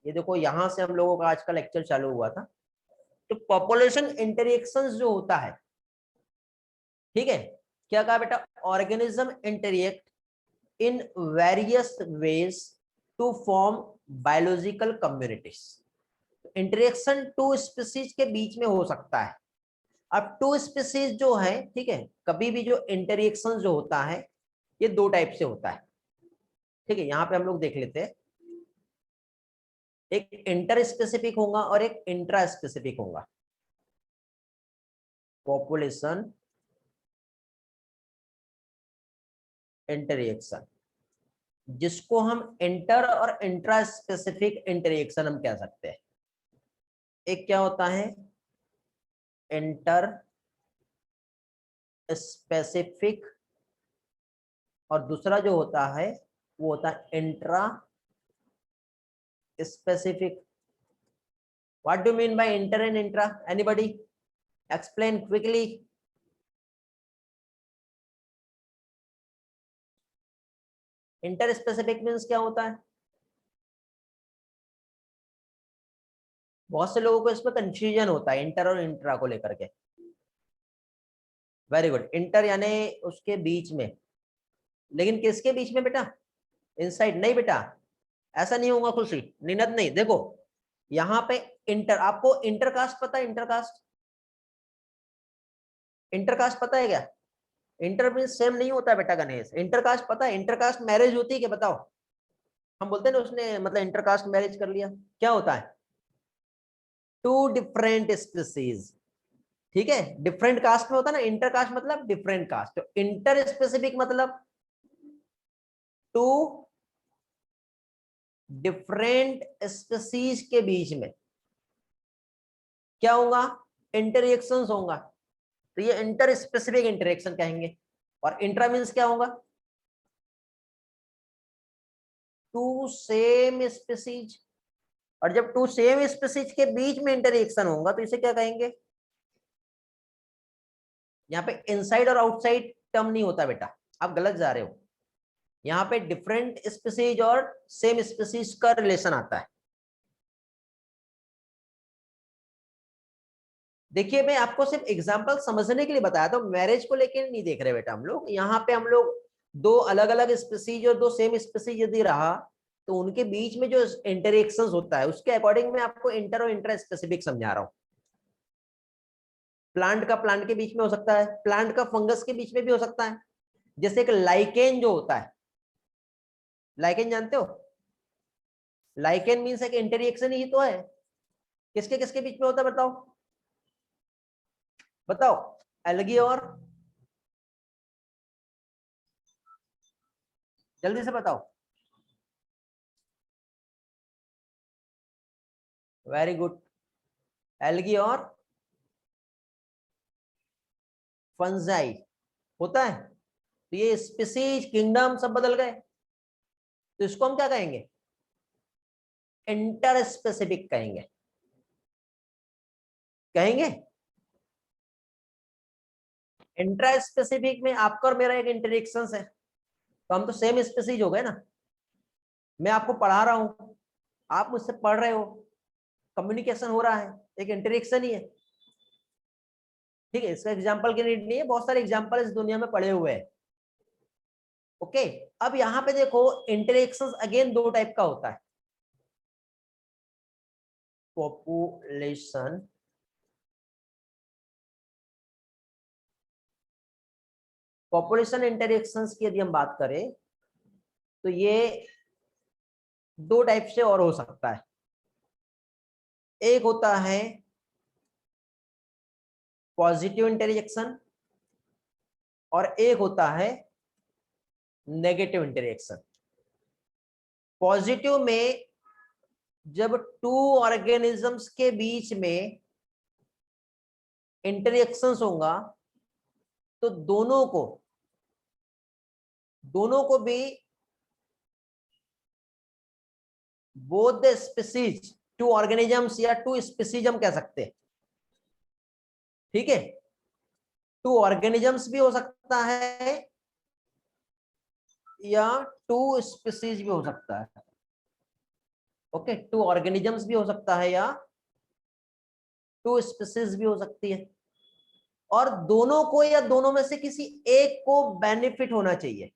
ये देखो यहां से हम लोगों का आज का लेक्चर चालू हुआ था, तो पॉपुलेशन इंटरेक्शंस जो होता है, ठीक है, क्या कहा बेटा, organism interact in various ways to form biological communities. Interaction two species के बीच में हो सकता है। अब टू स्पीसीज जो है, ठीक है, कभी भी जो इंटरेक्शन जो होता है ये दो टाइप से होता है। ठीक है, यहां पे हम लोग देख लेते हैं, एक इंटर स्पेसिफिक होगा और एक इंट्रा स्पेसिफिक होगा। पॉपुलेशन इंटरेक्शन, जिसको हम इंटर और इंट्रा स्पेसिफिक इंटरेक्शन हम कह सकते हैं। एक क्या होता है, इंटर स्पेसिफिक, और दूसरा जो होता है वो होता है intra specific. What do mean bye inter and intra, anybody explain quickly. Inter specific means क्या होता है, बहुत से लोगों को इसमें कंफ्यूजन होता है इंटर और इंट्रा को लेकर के। वेरी गुड, इंटर यानी उसके बीच में, लेकिन किसके बीच में बेटा, इनसाइड नहीं बेटा, ऐसा नहीं होगा खुशी, निनद नहीं। देखो यहाँ पे इंटर, आपको इंटरकास्ट पता है, इंटरकास्ट, इंटरकास्ट पता है क्या, इंटर मींस सेम नहीं होता बेटा गणेश, इंटरकास्ट पता है, इंटरकास्ट मैरिज होती है क्या बताओ, हम बोलते हैं ना उसने मतलब इंटरकास्ट मैरिज कर लिया, क्या होता है, टू डिफरेंट स्पीसीज। ठीक है, डिफरेंट कास्ट में होता है ना, इंटरकास्ट मतलब डिफरेंट कास्ट, तो इंटर स्पेसिफिक मतलब टू डिफरेंट स्पीसीज के बीच में क्या होगा, इंटरेक्शंस होगा, तो ये इंटर स्पेसिफिक इंटरेक्शन कहेंगे। और इंट्रा मींस क्या होगा, टू सेम स्पीसीज, और जब टू सेम स्पीसीज के बीच में इंटरेक्शन होगा तो इसे क्या कहेंगे, यहाँ पे इनसाइड और आउटसाइड टर्म नहीं होता बेटा, आप गलत जा रहे हो, यहाँ पे डिफरेंट स्पीसीज और सेम स्पीसीज का रिलेशन आता है। देखिए मैं आपको सिर्फ एग्जांपल समझने के लिए बताया था, मैरिज को लेकर नहीं देख रहे बेटा हम लोग, यहाँ पे हम लोग दो अलग अलग स्पीसीज और दो सेम स्पीसीज यदि रहा तो उनके बीच में जो इंटरेक्शंस होता है उसके अकॉर्डिंग मैं आपको इंटर और इंटर स्पेसिफिक समझा रहा हूँ। प्लांट का प्लांट के बीच में हो सकता है, प्लांट का फंगस के बीच में भी हो सकता है, जैसे एक लाइकेन जो होता है, लाइकेन जानते हो, लाइकेन मीन्स एक इंटरेक्शन ही तो है, किसके किसके बीच में होता है बताओ, बताओ, एल्गी और, जल्दी से बताओ, वेरी गुड, एल्गी और फंजाई होता है, तो ये स्पीसीज किंगडम सब बदल गए, तो इसको हम क्या कहेंगे, इंटर स्पेसिफिक कहेंगे, कहेंगे इंट्रा स्पेसिफिक में आपका और मेरा एक इंटरेक्शन है, तो हम तो सेम स्पीसीज हो गए ना, मैं आपको पढ़ा रहा हूं, आप मुझसे पढ़ रहे हो, कम्युनिकेशन हो रहा है, एक इंटरेक्शन ही है। ठीक है, इसका एग्जाम्पल की नीड नहीं है, बहुत सारे एग्जाम्पल इस दुनिया में पड़े हुए हैं। ओके, अब यहाँ पे देखो इंटरेक्शंस अगेन दो टाइप का होता है, पॉपुलेशन पॉपुलेशन इंटरेक्शंस की यदि हम बात करें तो ये दो टाइप से और हो सकता है। एक होता है पॉजिटिव इंटरेक्शन और एक होता है नेगेटिव इंटरेक्शन। पॉजिटिव में जब टू ऑर्गेनिजम्स के बीच में इंटरेक्शंस होगा तो दोनों को भी both the species, to organisms या टू स्पीसीज हम कह सकते हैं, ठीक है। टू ऑर्गेनिजम्स भी हो सकता है या टू स्पीसीज भी हो सकता है। ओके, टू ऑर्गेनिजम्स भी हो सकता है या टू स्पीसीज भी हो सकती है, और दोनों को या दोनों में से किसी एक को बेनिफिट होना चाहिए।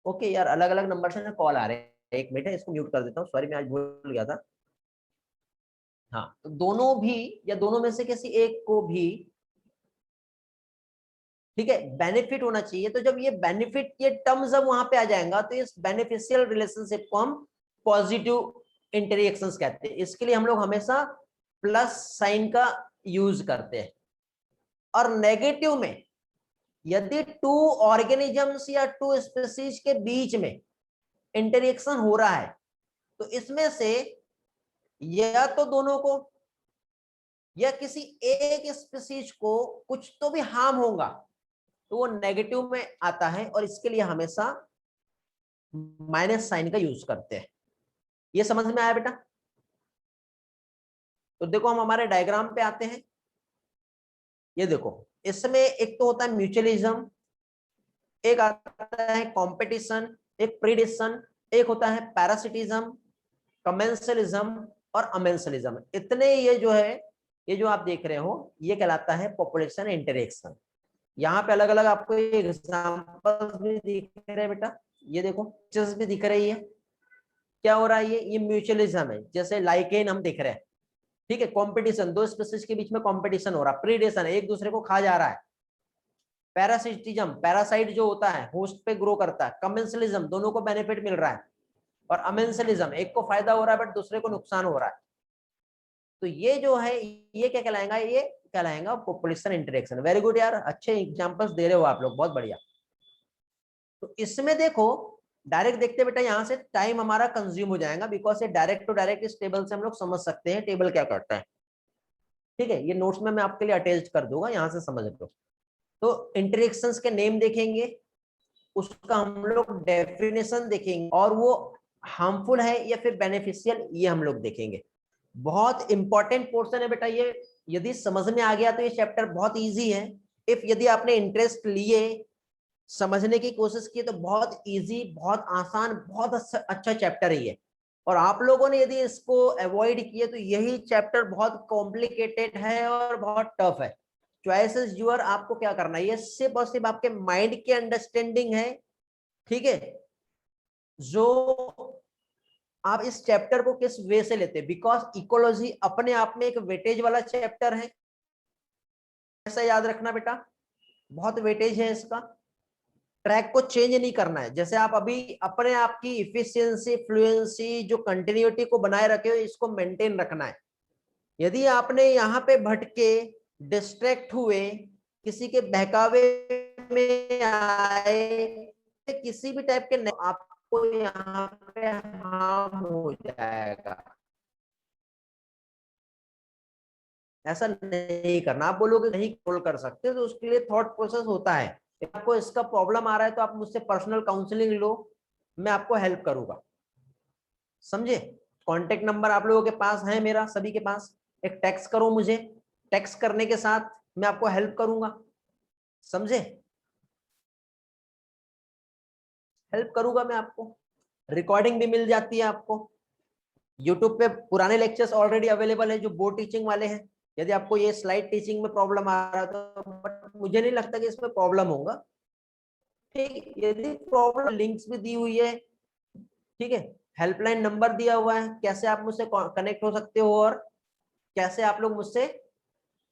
ओके यार, अलग अलग नंबर से कॉल आ रहे हैं, एक मिनट है, इसको म्यूट कर देता हूँ, सॉरी मैं आज भूल गया था। हाँ, तो दोनों भी या दोनों में से किसी एक को भी, ठीक है, बेनिफिट होना चाहिए। तो जब ये बेनिफिट, ये टर्म जब वहां पे आ जाएगा तो इस बेनिफिशियल रिलेशनशिप को हम पॉजिटिव इंटरेक्शंस कहते हैं। इसके लिए हम लोग हमेशा प्लस साइन का यूज करते हैं। और नेगेटिव में यदि टू ऑर्गेनिजम्स या टू स्पीसीज के बीच में इंटरेक्शन हो रहा है तो इसमें से या तो दोनों को या किसी एक स्पीसीज को कुछ तो भी हार्म होगा, तो वो नेगेटिव में आता है, और इसके लिए हमेशा माइनस साइन का यूज करते हैं। ये समझ में आया बेटा? तो देखो हम हमारे डायग्राम पे आते हैं। ये देखो, इसमें एक तो होता है म्यूचुअलिज्म, एक आता है कंपटीशन, एक प्रीडिशन, एक होता है पैरासिटिज्म, कमेंसलिज्म और अमेंसलिज्म। इतने ये जो है, ये जो आप देख रहे हो, ये कहलाता है पॉपुलेशन इंटरेक्शन। यहाँ पे अलग अलग आपको एग्जांपल्स भी दिख रहे हैं बेटा, ये देखो पिक्चर्स भी दिख रही है। क्या हो रहा है? ये म्यूचुअलिज्म है, जैसे लाइकेन हम दिख रहे हैं, ठीक है। कंपटीशन, दो स्पीसीज के बीच में कंपटीशन हो रहा है। प्रीडेशन, एक दूसरे को खा जा रहा है। पैरासिटिज्म, पैरासाइट जो होता है होस्ट पे ग्रो करता है। कमेंसलिज्म, दोनों को बेनिफिट मिल रहा है। और अमेंसलिज्म, एक को फायदा हो रहा है बट दूसरे को नुकसान हो रहा है। तो ये जो है, ये क्या कहलाएगा? ये कहलाएगा पॉपुलेशन इंटरेक्शन। वेरी गुड यार, अच्छे एग्जांपल्स दे रहे हो आप लोग, बहुत बढ़िया। तो इसमें देखो, डायरेक्ट देखते बेटा, यहाँ से टाइम हमारा कंज्यूम हो जाएगा, बिकॉज ये डायरेक्ट टू डायरेक्ट इस टेबल से हम लोग समझ सकते हैं टेबल क्या करता है, ठीक है। ये नोट्स में मैं आपके लिए अटैच कर दूंगा, यहाँ से समझ लो। तो इंटरेक्शंस के नेम देखेंगे, उसका हम लोग डेफिनेशन देखेंगे, और वो हार्मफुल है या फिर बेनिफिशियल, ये हम लोग देखेंगे। बहुत इंपॉर्टेंट पोर्शन है बेटा ये। यदि समझ में आ गया तो ये चैप्टर बहुत इजी है। इफ यदि आपने इंटरेस्ट लिए, समझने की कोशिश की, तो बहुत इजी, बहुत आसान, बहुत अच्छा चैप्टर है ये। और आप लोगों ने यदि इसको अवॉइड किए तो यही चैप्टर बहुत कॉम्प्लिकेटेड है और बहुत टफ है। चॉइसेस यूर, आपको क्या करना है, ये सिर्फ और सिर्फ आपके माइंड की अंडरस्टैंडिंग है, ठीक है। जो आप इस चैप्टर को किस वे से लेते हैं, बिकॉज इकोलॉजी अपने आप में एक वेटेज वाला चैप्टर है, ऐसा याद रखना बेटा, बहुत वेटेज है इसका। ट्रैक को चेंज नहीं करना है। जैसे आप अभी अपने आप की इफिशियंसी, फ्लुएंसी, जो कंटिन्यूटी को बनाए रखे हो, इसको मेंटेन रखना है। यदि आपने यहाँ पे भटके, डिस्ट्रैक्ट हुए, किसी के बहकावे में आए, किसी भी टाइप के, आपको यहाँ पे हार्म हो जाएगा। ऐसा नहीं करना। आप बोलोगे नहीं कंट्रोल कर सकते, तो उसके लिए थॉट प्रोसेस होता है। आपको इसका प्रॉब्लम आ रहा है तो आप मुझसे पर्सनल काउंसलिंग लो, मैं आपको हेल्प करूंगा, समझे। कॉन्टेक्ट नंबर आप लोगों के पास है, मेरा सभी के पास। एक टेक्स्ट करो मुझे, टेक्स्ट करने के साथ मैं आपको हेल्प करूंगा, समझे। हेल्प करूंगा मैं आपको, रिकॉर्डिंग भी मिल जाती है आपको। यूट्यूब पे पुराने लेक्चर्स ऑलरेडी अवेलेबल है जो बोर्ड टीचिंग वाले हैं। यदि आपको ये स्लाइड टीचिंग में प्रॉब्लम आ रहा है तो, बट मुझे नहीं लगता कि इसमें प्रॉब्लम होगा, ठीक। यदि प्रॉब्लम, लिंक्स भी दी हुई है, ठीक है। हेल्पलाइन नंबर दिया हुआ है, कैसे आप मुझसे कनेक्ट हो सकते हो और कैसे आप लोग मुझसे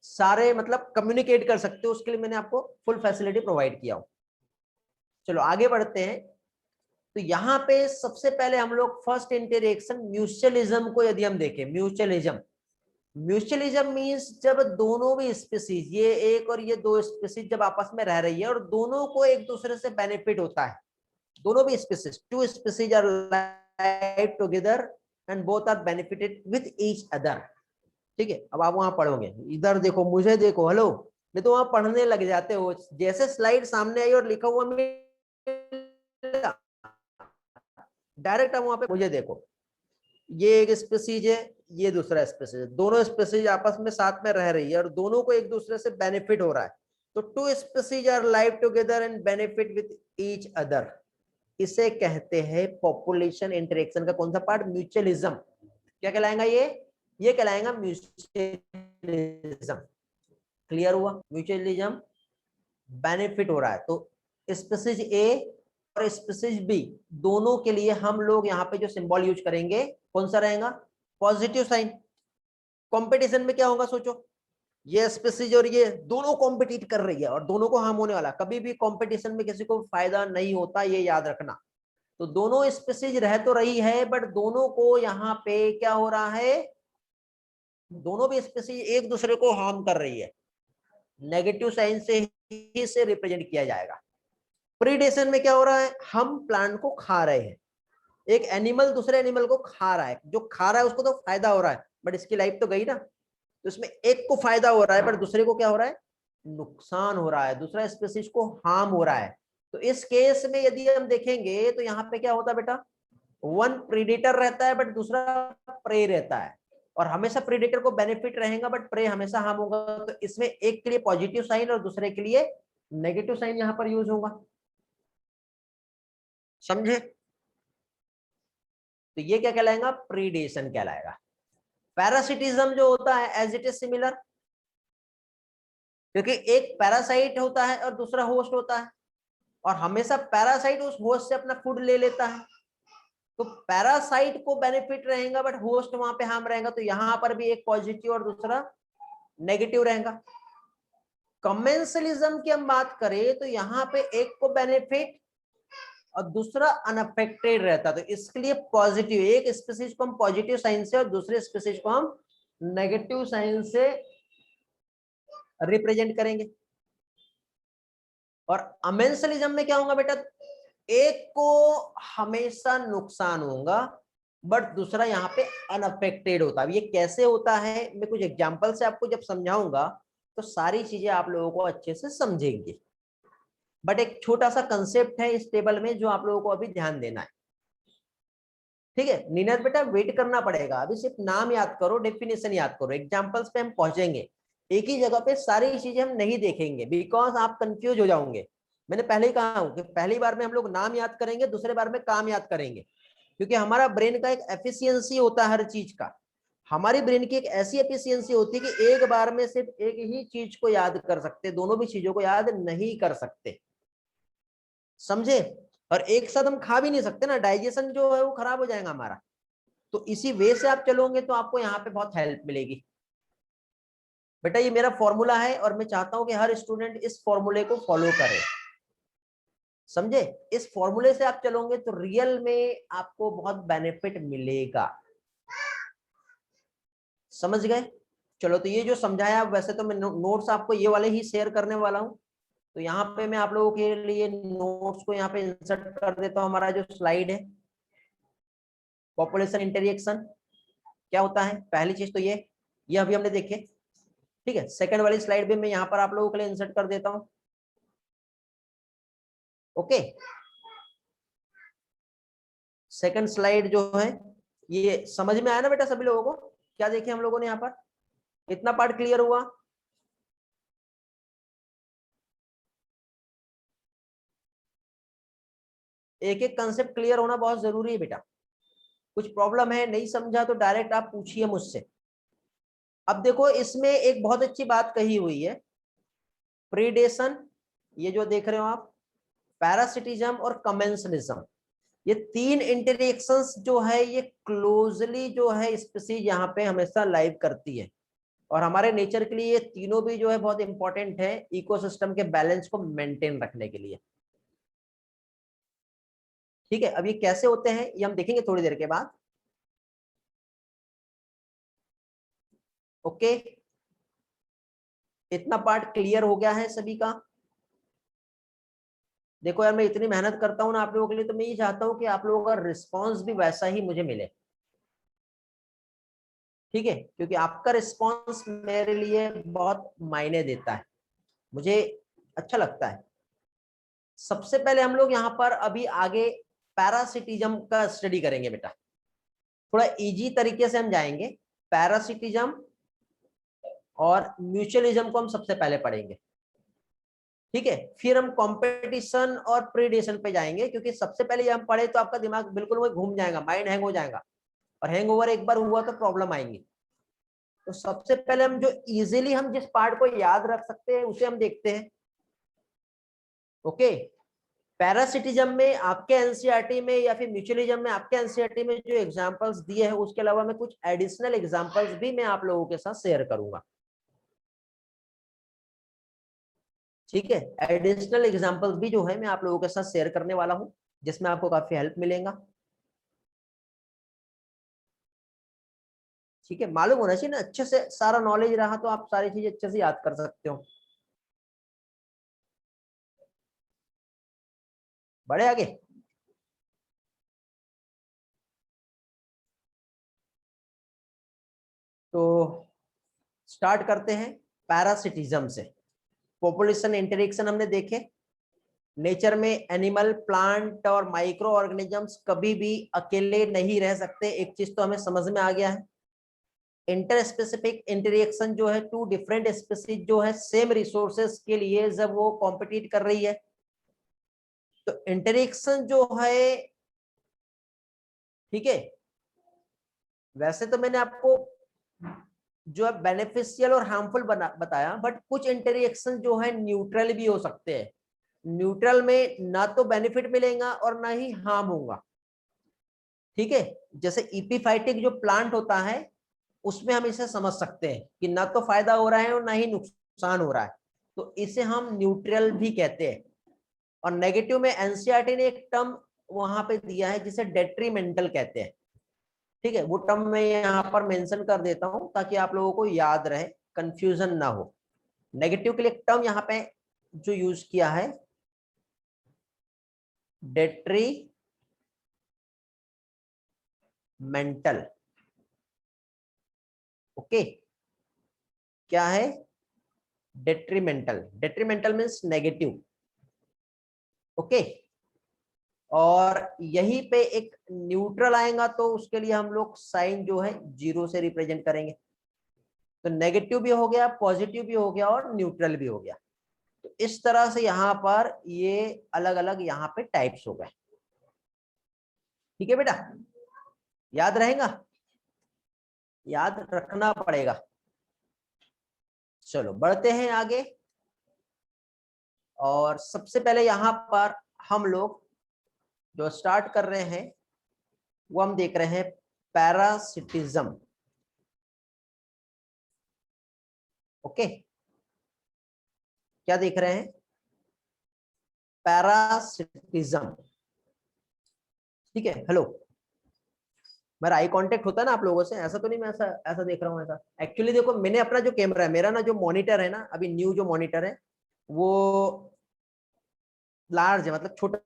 सारे मतलब कम्युनिकेट कर सकते हो, उसके लिए मैंने आपको फुल फैसिलिटी प्रोवाइड किया हो। चलो आगे बढ़ते हैं। तो यहाँ पे सबसे पहले हम लोग फर्स्ट इंटरेक्शन म्यूचुअलिज्म को यदि हम देखें, म्यूचुअलिज्म, म्यूचुअलिज्म मींस जब दोनों भी स्पीसीज, ये एक और ये दो स्पीसीज जब आपस में रह रही है और दोनों को एक दूसरे से बेनिफिट होता है, दोनों भी species, two species are live together and both are benefited with each other. ठीक है, अब आप वहां पढ़ोगे, इधर देखो, मुझे देखो, हेलो, नहीं तो वहां पढ़ने लग जाते हो, जैसे स्लाइड सामने आई और लिखा हुआ डायरेक्ट आप वहां पे मुझे देखो, ये एक स्पीसीज है, ये दूसरा स्पीसीज है, दोनों स्पीसीज आपस में साथ में रह रही है और दोनों को एक दूसरे से बेनिफिट हो रहा है, तो two species are live together and benefit with each other. इसे कहते हैं पॉपुलेशन इंटरेक्शन का कौन सा पार्ट, म्यूचुअलिज्म। क्या कहलाएगा ये कहलाएगा म्यूचुअलिज्म। क्लियर हुआ, म्यूचुअलिज्म बेनिफिट हो रहा है, तो स्पीसीज ए और स्पीसीज बी दोनों के लिए हम लोग यहाँ पे जो सिंबल यूज करेंगे कौन सा रहेगा, पॉजिटिव साइन। कंपटीशन में क्या होगा सोचो, ये स्पीसीज और ये दोनों कॉम्पिटिट कर रही है और दोनों को हार्म होने वाला, कभी भी कंपटीशन में किसी को फायदा नहीं होता, ये याद रखना। तो दोनों स्पीसीज रह तो रही है बट दोनों को यहाँ पे क्या हो रहा है, दोनों भी स्पीसीज एक दूसरे को हार्म कर रही है, नेगेटिव साइन से ही से रिप्रेजेंट किया जाएगा। प्रीडेशन में क्या हो रहा है, हम प्लांट को खा रहे हैं, एक एनिमल दूसरे एनिमल को खा रहा है, जो खा रहा है उसको तो फायदा हो रहा है बट इसकी लाइफ तो गई ना, तो इसमें एक को फायदा हो रहा है बट दूसरे को क्या हो रहा है, नुकसान हो रहा है, दूसरा स्पीसीज को हार्म हो रहा है। तो इस केस में यदि हम देखेंगे तो यहाँ पे क्या होता है बेटा, वन प्रीडेटर रहता है बट दूसरा प्रे रहता है, और हमेशा प्रीडेटर को बेनिफिट रहेगा बट प्रे हमेशा हार्म होगा, तो इसमें एक के लिए पॉजिटिव साइन और दूसरे के लिए नेगेटिव साइन यहाँ पर यूज होगा, समझे। तो ये क्या कहलाएगा, प्रीडेशन कहलाएगा। पैरासिटिज्म जो होता है एज इट इज सिमिलर, क्योंकि एक पैरासाइट होता है और दूसरा होस्ट होता है, और हमेशा पैरासाइट उस होस्ट से अपना फूड ले लेता है, तो पैरासाइट को बेनिफिट रहेगा बट होस्ट वहां पे हार्म रहेगा, तो यहां पर भी एक पॉजिटिव और दूसरा नेगेटिव रहेगा। कमेंसलिज्म की हम बात करें तो यहाँ पे एक को बेनिफिट और दूसरा अनअफेक्टेड रहता, तो इसके लिए पॉजिटिव, एक स्पीसीज को हम पॉजिटिव साइन से और दूसरे स्पीसीज को हम नेगेटिव साइन से रिप्रेजेंट करेंगे। और अमेंसलिज्म में क्या होगा बेटा, एक को हमेशा नुकसान होगा बट दूसरा यहाँ पे अनअफेक्टेड होता है। ये कैसे होता है मैं कुछ एग्जांपल से आपको जब समझाऊंगा तो सारी चीजें आप लोगों को अच्छे से समझेंगे, बट एक छोटा सा कंसेप्ट है इस टेबल में जो आप लोगों को अभी ध्यान देना है। ठीक है नीरज बेटा, वेट करना पड़ेगा, अभी सिर्फ नाम याद करो, डेफिनेशन याद करो, एग्जांपल्स पे हम पहुंचेंगे, एक ही जगह पे सारी चीजें हम नहीं देखेंगे बिकॉज आप कंफ्यूज हो जाओगे। मैंने पहले ही कहा हूं कि पहली बार में हम लोग नाम याद करेंगे, दूसरे बार में काम याद करेंगे, क्योंकि हमारा ब्रेन का एक एफिशिएंसी होता है हर चीज का, हमारी ब्रेन की एक ऐसी एफिशिएंसी होती है कि एक बार में सिर्फ एक ही चीज को याद कर सकते, दोनों भी चीजों को याद नहीं कर सकते, समझे। और एक साथ हम खा भी नहीं सकते ना, डाइजेशन जो है वो खराब हो जाएगा हमारा, तो इसी वे से आप चलोगे तो आपको यहाँ पे बहुत हेल्प मिलेगी। बेटा ये मेरा फॉर्मूला है और मैं चाहता हूं कि हर स्टूडेंट इस फॉर्मूले को फॉलो करे, समझे। इस फॉर्मूले से आप चलोगे तो रियल में आपको बहुत बेनिफिट मिलेगा, समझ गए। चलो तो ये जो समझाया, वैसे तो मैं नोट्स आपको ये वाले ही शेयर करने वाला हूं, तो यहाँ पे मैं आप लोगों के लिए नोट्स को यहाँ पे इंसर्ट कर देता हूँ। हमारा जो स्लाइड है पॉपुलेशन इंटरेक्शन क्या होता है, पहली चीज तो ये अभी हमने देखे, ठीक है। सेकंड वाली स्लाइड भी मैं यहाँ पर आप लोगों के लिए इंसर्ट कर देता हूँ, ओके। सेकंड स्लाइड जो है ये समझ में आया ना बेटा सभी लोगों को, क्या देखे हम लोगों ने यहाँ पर, इतना पार्ट क्लियर हुआ। एक एक कंसेप्ट क्लियर होना बहुत जरूरी है बेटा, कुछ प्रॉब्लम है नहीं समझा तो डायरेक्ट आप पूछिए मुझसे। अब देखो इसमें एक बहुत अच्छी बात कही हुई है, प्रीडेशन, ये जो देख रहे हो आप, पैरासिटिज्म और कमेंसलिज्म, ये तीन इंटरेक्शंस जो है ये क्लोजली जो है स्पीसीज यहाँ पे हमेशा लाइव करती है, और हमारे नेचर के लिए ये तीनों भी जो है बहुत इंपॉर्टेंट है इकोसिस्टम के बैलेंस को मेंटेन रखने के लिए। ठीक है, अब ये कैसे होते हैं ये हम देखेंगे थोड़ी देर के बाद। ओके, इतना पार्ट क्लियर हो गया है सभी का? देखो यार, मैं इतनी मेहनत करता हूं ना आप लोगों के लिए, तो मैं ये चाहता हूं कि आप लोगों का रिस्पॉन्स भी वैसा ही मुझे मिले, ठीक है? क्योंकि आपका रिस्पॉन्स मेरे लिए बहुत मायने देता है, मुझे अच्छा लगता है। सबसे पहले हम लोग यहाँ पर अभी आगे पैरासिटिज्म का स्टडी करेंगे बेटा, थोड़ा इजी तरीके से हम जाएंगे। पैरासिटिज्म और म्यूचुअलिज्म को हम सबसे पहले पढ़ेंगे, ठीक है? फिर हम कंपटीशन और प्रीडेशन पे जाएंगे, क्योंकि सबसे पहले ये हम पढ़े तो आपका दिमाग बिल्कुल वो घूम जाएगा, माइंड हैंग हो जाएगा, और हैंग ओवर एक बार हुआ तो प्रॉब्लम आएंगी। तो सबसे पहले हम जो इजीली हम जिस पार्ट को याद रख सकते हैं उसे हम देखते हैं। ओके, पैरासिटिज्म में आपके एनसीईआरटी में या फिर म्यूचुअलिज्म में आपके एनसीईआरटी में जो एग्जांपल्स दिए हैं, उसके अलावा मैं कुछ एडिशनल एग्जांपल्स भी मैं आप लोगों के साथ शेयर करूंगा, ठीक है? एडिशनल एग्जांपल्स भी जो है मैं आप लोगों के साथ शेयर करने वाला हूं, जिसमें आपको काफी हेल्प मिलेगा, ठीक है? मालूम होना चाहिए ना, अच्छे से सारा नॉलेज रहा तो आप सारी चीजें अच्छे से याद कर सकते हो। बढ़े आगे, तो स्टार्ट करते हैं पैरासिटिज्म से। पॉपुलेशन इंटरेक्शन हमने देखे, नेचर में एनिमल, प्लांट और माइक्रो ऑर्गेनिजम्स कभी भी अकेले नहीं रह सकते, एक चीज तो हमें समझ में आ गया है। इंटर स्पेसिफिक इंटरेक्शन जो है, टू डिफरेंट स्पीसीज जो है सेम रिसोर्सेज के लिए जब वो कॉम्पिटिट कर रही है, तो इंटरेक्शन जो है, ठीक है, वैसे तो मैंने आपको जो है बेनिफिशियल और हार्मफुल बताया, बट कुछ इंटरेक्शन जो है न्यूट्रल भी हो सकते हैं। न्यूट्रल में ना तो बेनिफिट मिलेगा और ना ही हार्म होगा, ठीक है? जैसे इपीफाइटिक जो प्लांट होता है, उसमें हम इसे समझ सकते हैं कि ना तो फायदा हो रहा है और ना ही नुकसान हो रहा है, तो इसे हम न्यूट्रल भी कहते हैं। और नेगेटिव में एनसीईआरटी ने एक टर्म वहां पे दिया है जिसे डेट्रीमेंटल कहते हैं, ठीक है? वो टर्म मैं यहाँ पर मेंशन कर देता हूं ताकि आप लोगों को याद रहे, कंफ्यूजन ना हो। नेगेटिव के लिए एक टर्म यहाँ पे जो यूज किया है, डेट्रीमेंटल। ओके, क्या है? Detrimental. Detrimental means negative, okay. और यहीं पे एक न्यूट्रल आएगा तो उसके लिए हम लोग साइन जो है जीरो से रिप्रेजेंट करेंगे। तो नेगेटिव भी हो गया, पॉजिटिव भी हो गया और न्यूट्रल भी हो गया। तो इस तरह से यहाँ पर ये अलग अलग यहाँ पे टाइप्स हो गए, ठीक है बेटा? याद रहेगा, याद रखना पड़ेगा। चलो बढ़ते हैं आगे, और सबसे पहले यहाँ पर हम लोग जो स्टार्ट कर रहे हैं वो हम देख रहे हैं पैरासिटिज्म। ओके, क्या देख रहे हैं? पैरासिटिज्म, ठीक है? हेलो, मेरा आई कांटेक्ट होता है ना आप लोगों से, ऐसा तो नहीं मैं ऐसा ऐसा देख रहा हूँ ऐसा। एक्चुअली देखो, मैंने अपना जो कैमरा है, मेरा ना जो मॉनिटर है ना, अभी न्यू जो मॉनिटर है वो लार्ज है, मतलब छोटा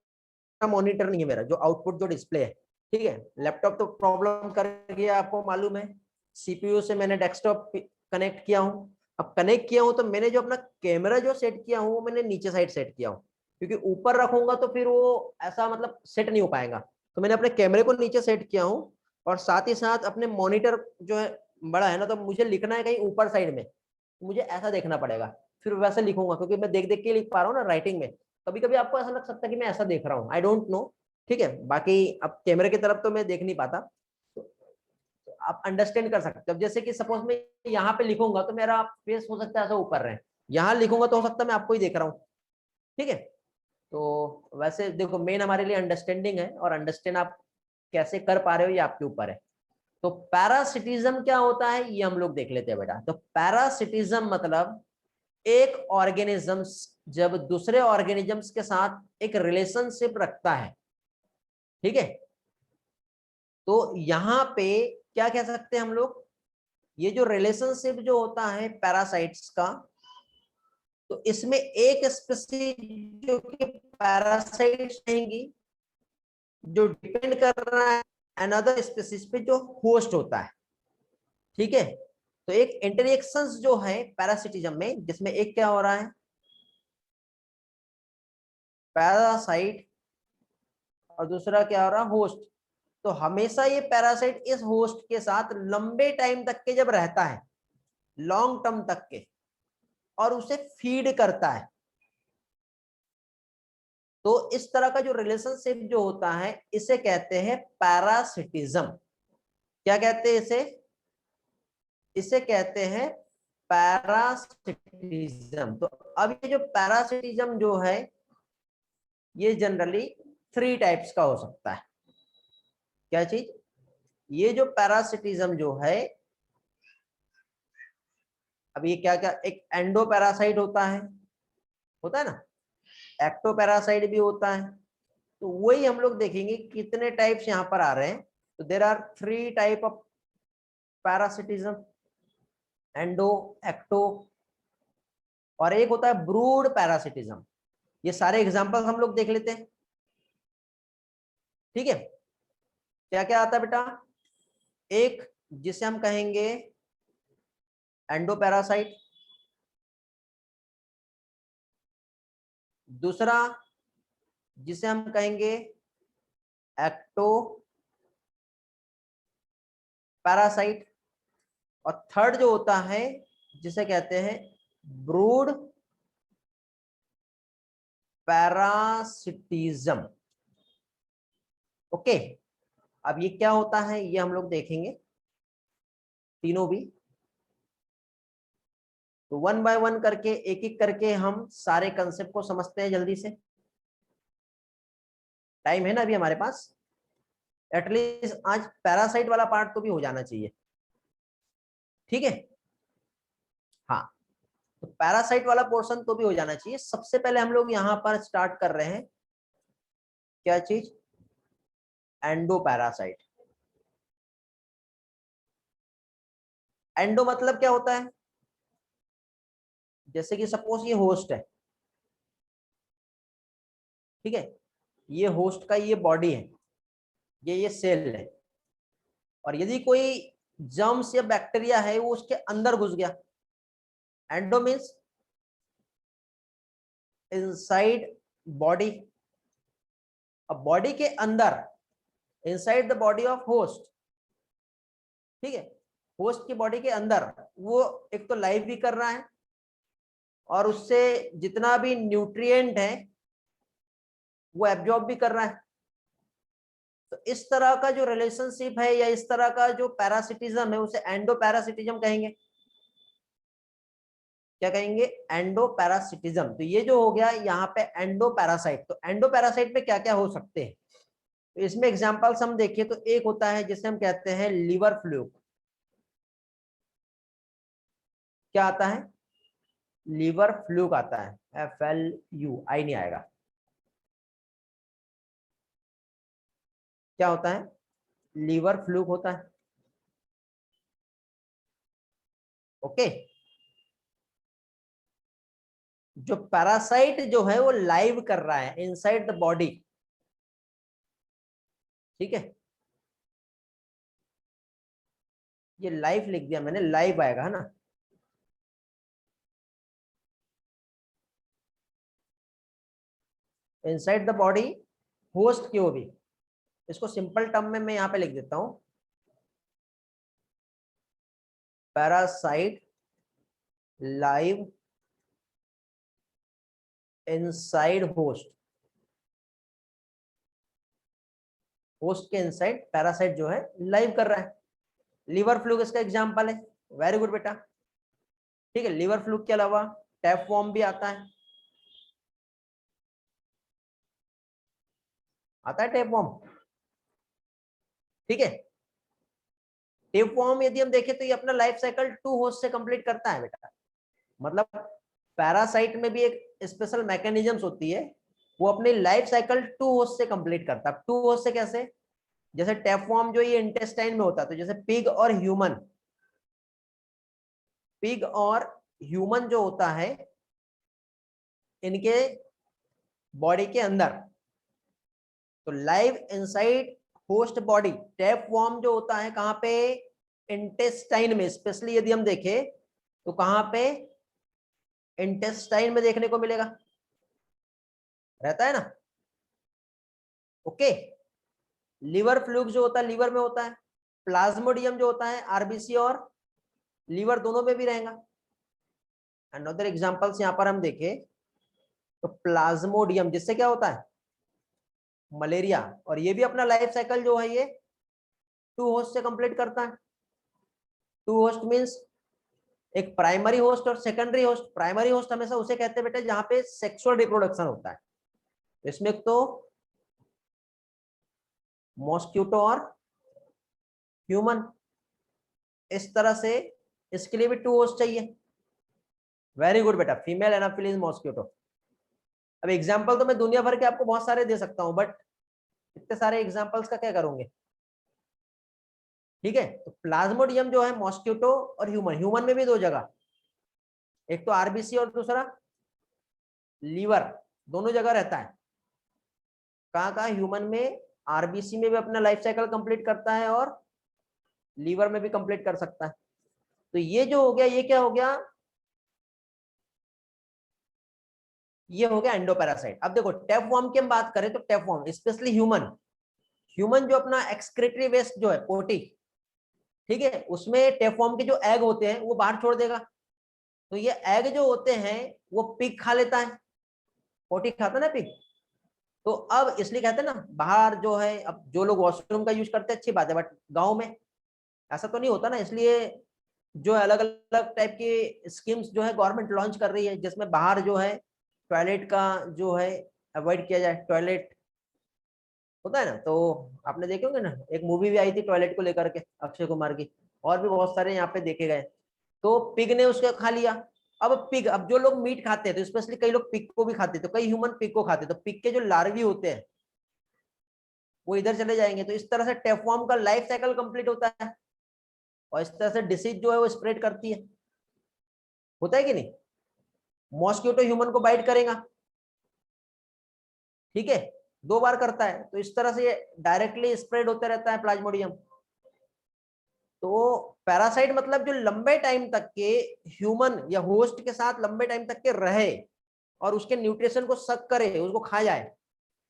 मॉनिटर नहीं है मेरा, जो आउटपुट जो डिस्प्ले है, ठीक है? लैपटॉप तो प्रॉब्लम कर गया, आपको मालूम है। सीपीयू से मैंने डेस्कटॉप कनेक्ट किया हूँ। अब कनेक्ट किया हूँ तो मैंने जो अपना कैमरा जो सेट किया हूँ वो मैंने नीचे साइड सेट किया हूँ, क्योंकि ऊपर रखूंगा तो फिर वो ऐसा मतलब सेट नहीं हो पाएगा। तो मैंने अपने कैमरे को नीचे सेट किया हूँ, और साथ ही साथ अपने मॉनिटर जो है बड़ा है ना, तो मुझे लिखना है कहीं ऊपर साइड में, मुझे ऐसा देखना पड़ेगा, फिर वैसे लिखूंगा, क्योंकि मैं देख देख के लिख पा रहा हूँ ना राइटिंग में। कभी कभी आपको ऐसा लग सकता है कि मैं ऐसा देख रहा हूँ, आई डोंट नो, ठीक है? बाकी अब कैमरे की तरफ तो मैं देख नहीं पाता, तो आप अंडरस्टैंड कर सकते हो। अब जैसे कि सपोज मैं यहाँ पे लिखूंगा तो मेरा फेस हो सकता है ऐसा ऊपर रहे, यहाँ लिखूंगा तो हो सकता है मैं आपको ही देख रहा हूँ, ठीक है? तो वैसे देखो, मेन हमारे लिए अंडरस्टैंडिंग है, और अंडरस्टैंड आप कैसे कर पा रहे हो ये आपके ऊपर है। तो पैरासिटिज्म क्या होता है ये हम लोग देख लेते हैं बेटा। तो पैरासिटिज्म मतलब एक ऑर्गेनिजम्स जब दूसरे ऑर्गेनिजम्स के साथ एक रिलेशनशिप रखता है, ठीक है? तो यहां पे क्या कह सकते हैं हम लोग? ये जो रिलेशनशिप जो होता है पैरासाइट्स का, तो इसमें एक स्पीसीज जो कि पैरासाइट्स रहेंगी जो डिपेंड कर रहा है अनदर स्पीसीज पे जो होस्ट होता है। ठीक है, तो एक इंटरेक्शंस जो है पैरासिटिज्म में, जिसमें एक क्या हो रहा है, पैरासाइट, और दूसरा क्या हो रहा है, होस्ट। तो हमेशा ये पैरासाइट इस होस्ट के साथ लंबे टाइम तक के जब रहता है, लॉन्ग टर्म तक के, और उसे फीड करता है, तो इस तरह का जो रिलेशनशिप जो होता है इसे कहते हैं पैरासिटिज्म। क्या कहते हैं इसे? इसे कहते हैं पैरासिटिज्म। तो अब ये जो पैरासिटिज्म जो है ये जनरली 3 टाइप्स का हो सकता है। क्या चीज? ये जो पैरासिटिज्म जो है, अब ये क्या क्या, एक एंडो पैरासाइट होता है ना, एक्टो पैरासाइट भी होता है। तो वही हम लोग देखेंगे कितने टाइप्स यहाँ पर आ रहे हैं। तो there are 3 type of parasitism, endo, ecto, और एक होता है ब्रूड पैरासिटिज्म। ये सारे एग्जांपल हम लोग देख लेते हैं। ठीक है, क्या क्या आता है बेटा? एक जिसे हम कहेंगे एंडो पैरासाइट, दूसरा जिसे हम कहेंगे एक्टो पैरासाइट, और थर्ड जो होता है जिसे कहते हैं ब्रूड पैरासिटिज्म। ओके, अब ये क्या होता है ये हम लोग देखेंगे तीनों भी। तो 1 बाय 1 करके, एक एक करके हम सारे कंसेप्ट को समझते हैं जल्दी से। टाइम है ना अभी हमारे पास, एटलीस्ट आज पैरासाइट वाला पार्ट तो भी हो जाना चाहिए। ठीक है, हाँ, तो पैरासाइट वाला पोर्शन तो भी हो जाना चाहिए। सबसे पहले हम लोग यहाँ पर स्टार्ट कर रहे हैं क्या चीज, एंडो पैरासाइट। एंडो मतलब क्या होता है? जैसे कि सपोज ये होस्ट है, ठीक है, ये होस्ट का ये बॉडी है, ये सेल है, और यदि कोई जर्म्स या बैक्टीरिया है वो उसके अंदर घुस गया, एंडो मीन्स इनसाइड बॉडी। अब बॉडी के अंदर, inside the body of host, ठीक है, होस्ट की बॉडी के अंदर वो एक तो लाइव भी कर रहा है, और उससे जितना भी न्यूट्रिएंट है वो एब्जॉर्ब भी कर रहा है। तो इस तरह का जो रिलेशनशिप है या इस तरह का जो पैरासिटिज्म है उसे एंडो पैरासिटिज्म कहेंगे। क्या कहेंगे? Endo parasitism. तो ये जो हो गया यहाँ पे एंडो पैरासाइट। तो एंडो पैरासाइट पे क्या क्या हो सकते हैं, तो इसमें एग्जांपल्स हम देखिए तो एक होता है जिसे हम कहते हैं लीवर फ्लूक। क्या आता है? लीवर फ्लूक आता है, FLU, नहीं आएगा। क्या होता है? लीवर फ्लूक होता है। ओके, जो पैरासाइट जो है वो लाइव कर रहा है इनसाइड द बॉडी। ठीक है, ये लाइव लिख दिया मैंने, लाइव आएगा है ना। इनसाइड द बॉडी, होस्ट की वो भी। इसको सिंपल टर्म में मैं यहाँ पे लिख देता हूं, parasite live inside host. Host के इनसाइड पैरासाइट जो है लाइव कर रहा है। लीवर फ्लूक इसका एग्जांपल है। वेरी गुड बेटा। ठीक है, लीवर फ्लूक के अलावा टैपवॉर्म भी आता है। आता है टैपवॉर्म। ठीक है, टैपवॉर्म यदि हम देखें तो ये अपना लाइफ साइकिल 2 होस्ट से कंप्लीट करता है बेटा। मतलब पैरासाइट में भी एक स्पेशल मैकेनिज्म्स होती है, वो अपनी लाइफ साइकिल 2 होस्ट से कंप्लीट करता है। 2 होस्ट से कैसे? जैसे टैपवॉर्म जो ये इंटेस्टाइन में होता है, तो जैसे पिग और ह्यूमन, पिग और ह्यूमन जो होता है इनके बॉडी के अंदर, तो लाइव इनसाइड होस्ट बॉडी टैपवॉर्म जो होता है कहां पे, इंटेस्टाइन में, स्पेशली यदि हम देखें तो कहां पे, इंटेस्टाइन में देखने को मिलेगा, रहता है ना। ओके, लिवर फ्लूक जो होता है लीवर में होता है, प्लाज्मोडियम जो होता है आरबीसी और लीवर दोनों में भी रहेगा। अनदर एग्जांपल्स यहां पर हम देखें तो प्लाज्मोडियम जिससे क्या होता है, मलेरिया, और ये भी अपना लाइफ साइकिल जो है ये 2 होस्ट से कंप्लीट करता है। 2 होस्ट मींस एक प्राइमरी होस्ट और सेकेंडरी होस्ट। प्राइमरी होस्ट हमेशा उसे कहते हैं बेटा जहां पे सेक्सुअल रिप्रोडक्शन होता है, इसमें तो मॉस्क्यूटो और ह्यूमन, इस तरह से इसके लिए भी 2 होस्ट चाहिए। वेरी गुड बेटा, फीमेल एनाफिलीज मॉस्क्यूटो। अब एग्जांपल तो मैं दुनिया भर के आपको बहुत सारे दे सकता हूं, बट इतने सारे एग्जांपल्स का क्या करूंगे, ठीक है। तो प्लाज्मोडियम जो है मॉस्क्यूटो और ह्यूमन, ह्यूमन में भी 2 जगह, एक तो आरबीसी और दूसरा लीवर, दोनों जगह रहता है। कहाँ कहाँ, ह्यूमन में आरबीसी में भी अपना लाइफ साइकिल कंप्लीट करता है और लीवर में भी कंप्लीट कर सकता है। तो ये जो हो गया, ये क्या हो गया, ये हो गया एंडोपैरासाइट। अब देखो टेपवर्म की हम बात करें तो टेपवर्म स्पेशली ह्यूमन, ह्यूमन जो अपना एक्सक्रीटरी वेस्ट जो है पोटी, ठीक है, उसमें टेपवर्म के जो एग होते हैं वो बाहर छोड़ देगा। तो ये एग जो होते हैं वो पिग खा लेता है, पोटी खाता ना पिग। तो अब इसलिए कहते हैं ना बाहर जो है, अब जो लोग वॉशरूम का यूज करते हैं अच्छी बात है, बट गांव में ऐसा तो नहीं होता ना, इसलिए जो अलग अलग टाइप की स्कीम्स जो है गवर्नमेंट लॉन्च कर रही है जिसमें बाहर जो है टॉयलेट का जो है अवॉइड किया जाए। टॉयलेट होता है ना, तो आपने देखे होंगे ना, एक मूवी भी आई थी टॉयलेट को लेकर के अक्षय कुमार की, और भी बहुत सारे यहाँ पे देखे गए। तो पिग ने उसको खा लिया। अब पिग, अब जो लोग मीट खाते हैं तो स्पेशली कई लोग पिग को भी खाते हैं, तो कई ह्यूमन पिग को खाते हैं, तो पिग के जो लार्वी होते हैं वो इधर चले जाएंगे। तो इस तरह से टेपवर्म का लाइफ साइकिल कंप्लीट होता है और इस तरह से डिसीज जो है वो स्प्रेड करती है। होता है कि नहीं, मॉस्क्यूटो ह्यूमन को बाइट करेगा, ठीक है, 2 बार करता है, तो इस तरह से डायरेक्टली स्प्रेड होते रहता है प्लाज्मोडियम। तो पैरासाइट मतलब जो लंबे टाइम तक के ह्यूमन या होस्ट के साथ लंबे टाइम तक के रहे और उसके न्यूट्रिशन को सक करे, उसको खा जाए,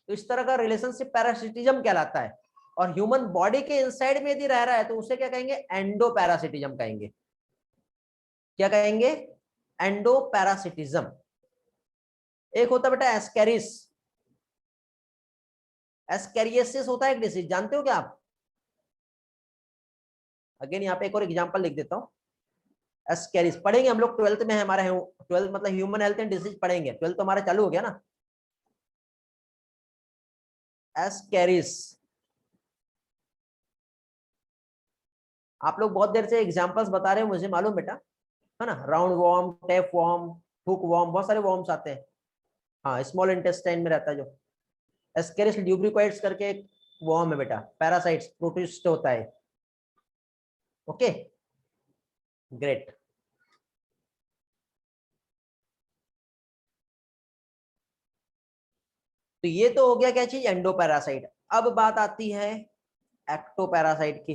तो इस तरह का रिलेशनशिप पैरासिटिज्म कहलाता है। और ह्यूमन बॉडी के इनसाइड में यदि रह रहा है तो उसे क्या कहेंगे, एंडोपैरासिटिज्म कहेंगे। क्या कहेंगे, एंडोपैरासिटिज्म। एक होता बेटा एस्केरिस, एस्केरियसिस होता है एक डिसीज, जानते हो क्या आप। अगेन यहाँ पे एक और एग्जांपल लिख देता हूँ, एस्केरिस पढ़ेंगे हम लोग 12th में है हमारा, 12th मतलब ह्यूमन हेल्थ एंड डिसीज पढ़ेंगे, 12th तो हमारा चालू हो गया ना। एस्केरिस, आप लोग बहुत देर से एग्जांपल्स बता रहे हो, मुझे मालूम बेटा, है ना, round warm, tape warm, hook warm, बहुत सारे वॉर्म्स आते हैं। हाँ, स्मॉल इंटेस्टाइन में रहता है जो। एस्केरिस ल्यूब्रिकोइड्स करके एक वॉर्म है बेटा, पैरासाइट्स, प्रोटिस्ट होता है। Okay, great. तो ये तो हो गया क्या चीज, एंडोपैरासाइट। अब बात आती है एक्टोपैरासाइट की।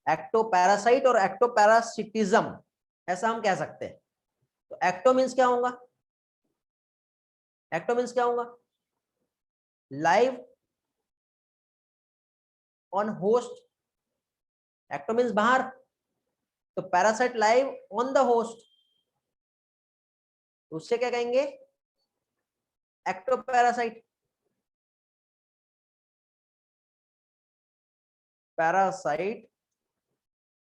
एक्टोपैरासाइट और एक्टोपैरासिटिज्म ऐसा हम कह सकते हैं। तो एक्टो मीन्स क्या होगा, एक्टो मीन्स क्या होगा, live on host, ecto means बाहर, तो parasite live on the host, उससे क्या कहेंगे, ectoparasite. Parasite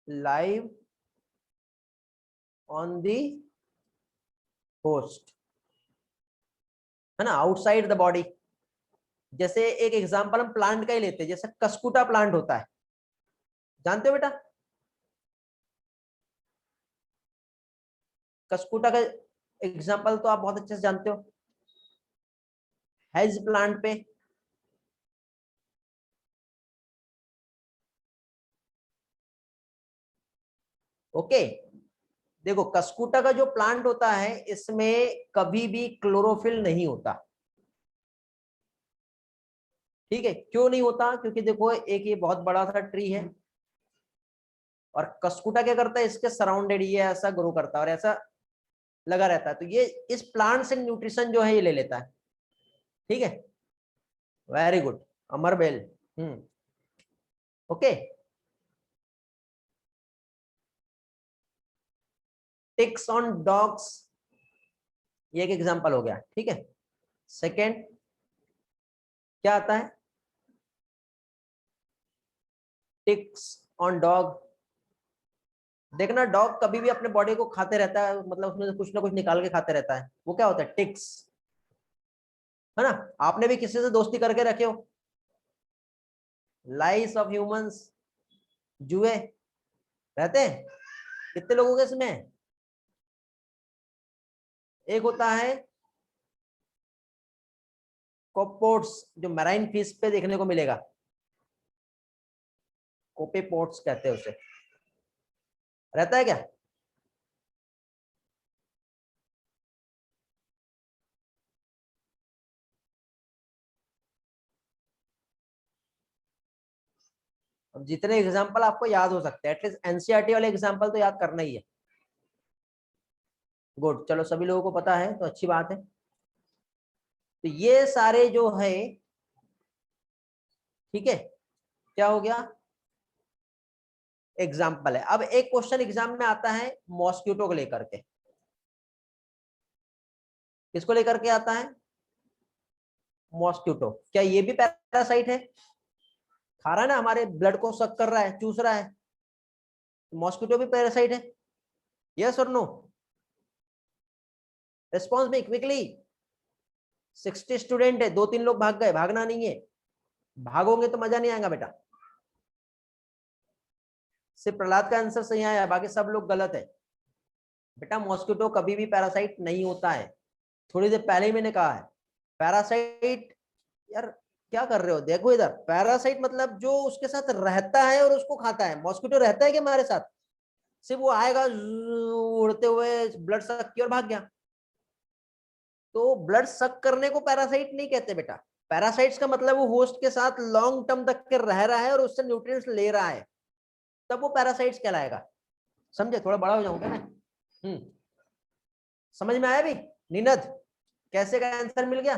live on the host, है ना, आउटसाइड द बॉडी। जैसे एक एग्जांपल हम प्लांट का ही लेते हैं, जैसे कस्कुटा प्लांट होता है, जानते हो बेटा, कस्कुटा का एग्जांपल तो आप बहुत अच्छे से जानते हो, हेज प्लांट पे ओके, देखो कस्कुटा का जो प्लांट होता है इसमें कभी भी क्लोरोफिल नहीं होता। ठीक है, क्यों नहीं होता? क्योंकि देखो एक ये बहुत बड़ा सा ट्री है और कस्कुटा क्या करता है, इसके सराउंडेड ये ऐसा ग्रो करता है और ऐसा लगा रहता है, तो ये इस प्लांट से न्यूट्रिशन जो है ये ले लेता है। ठीक है, वेरी गुड अमर बेल। ओके, टिक्स ऑन डॉग्स, ये एक एग्जांपल हो गया। ठीक है, सेकंड क्या आता है? टिक्स ऑन डॉग, देखना डॉग कभी भी अपने बॉडी को खाते रहता है, मतलब उसमें से कुछ ना कुछ निकाल के खाते रहता है, वो क्या होता है? टिक्स, है ना? आपने भी किसी से दोस्ती करके रखे हो? लाइस ऑफ ह्यूमंस, जुए रहते हैं कितने लोगों के इसमें? एक होता है कोपोड्स, जो मैराइन फिश पे देखने को मिलेगा, कोपेपोड्स कहते हैं उसे, रहता है क्या? अब जितने एग्जांपल आपको याद हो सकते हैं, एटलीस्ट एनसीईआरटी वाले एग्जांपल तो याद करना ही है। गुड, चलो सभी लोगों को पता है तो अच्छी बात है। तो ये सारे जो है, ठीक है, क्या हो गया? एग्जाम्पल है। अब एक क्वेश्चन एग्जाम में आता है मॉस्किटो को लेकर के, किसको लेकर के आता है? मॉस्किटो। क्या ये भी पैरासाइट है? खा रहा है ना, हमारे ब्लड को सक कर रहा है, चूस रहा है, मॉस्किटो भी पैरासाइट है? यस और नो? रिस्पॉन्स में क्विकली। 60 स्टूडेंट है, 2-3 लोग भाग गए, भागना नहीं है, भागोगे तो मजा नहीं आएगा बेटा। सिर्फ प्रहलाद का आंसर सही आया, बाकी सब लोग गलत है। बेटा मॉस्किटो कभी भी पैरासाइट नहीं होता है, थोड़ी देर पहले ही मैंने कहा है। पैरासाइट, यार क्या कर रहे हो, देखो इधर, पैरासाइट मतलब जो उसके साथ रहता है और उसको खाता है। मॉस्किटो रहता है कि हमारे साथ? सिर्फ वो आएगा उड़ते हुए, ब्लड सक किया और भाग गया। तो ब्लड सक करने को पैरासाइट नहीं कहते बेटा। पैरासाइट्स का मतलब वो होस्ट के साथ लॉन्ग टर्म तक के रह रहा है और उससे न्यूट्रिएंट्स ले रहा है, तब वो पैरासाइट्स कहलाएगा। समझे? थोड़ा बड़ा हो जाऊंगा ना। समझ में आया भी? निनद, कैसे का आंसर मिल गया?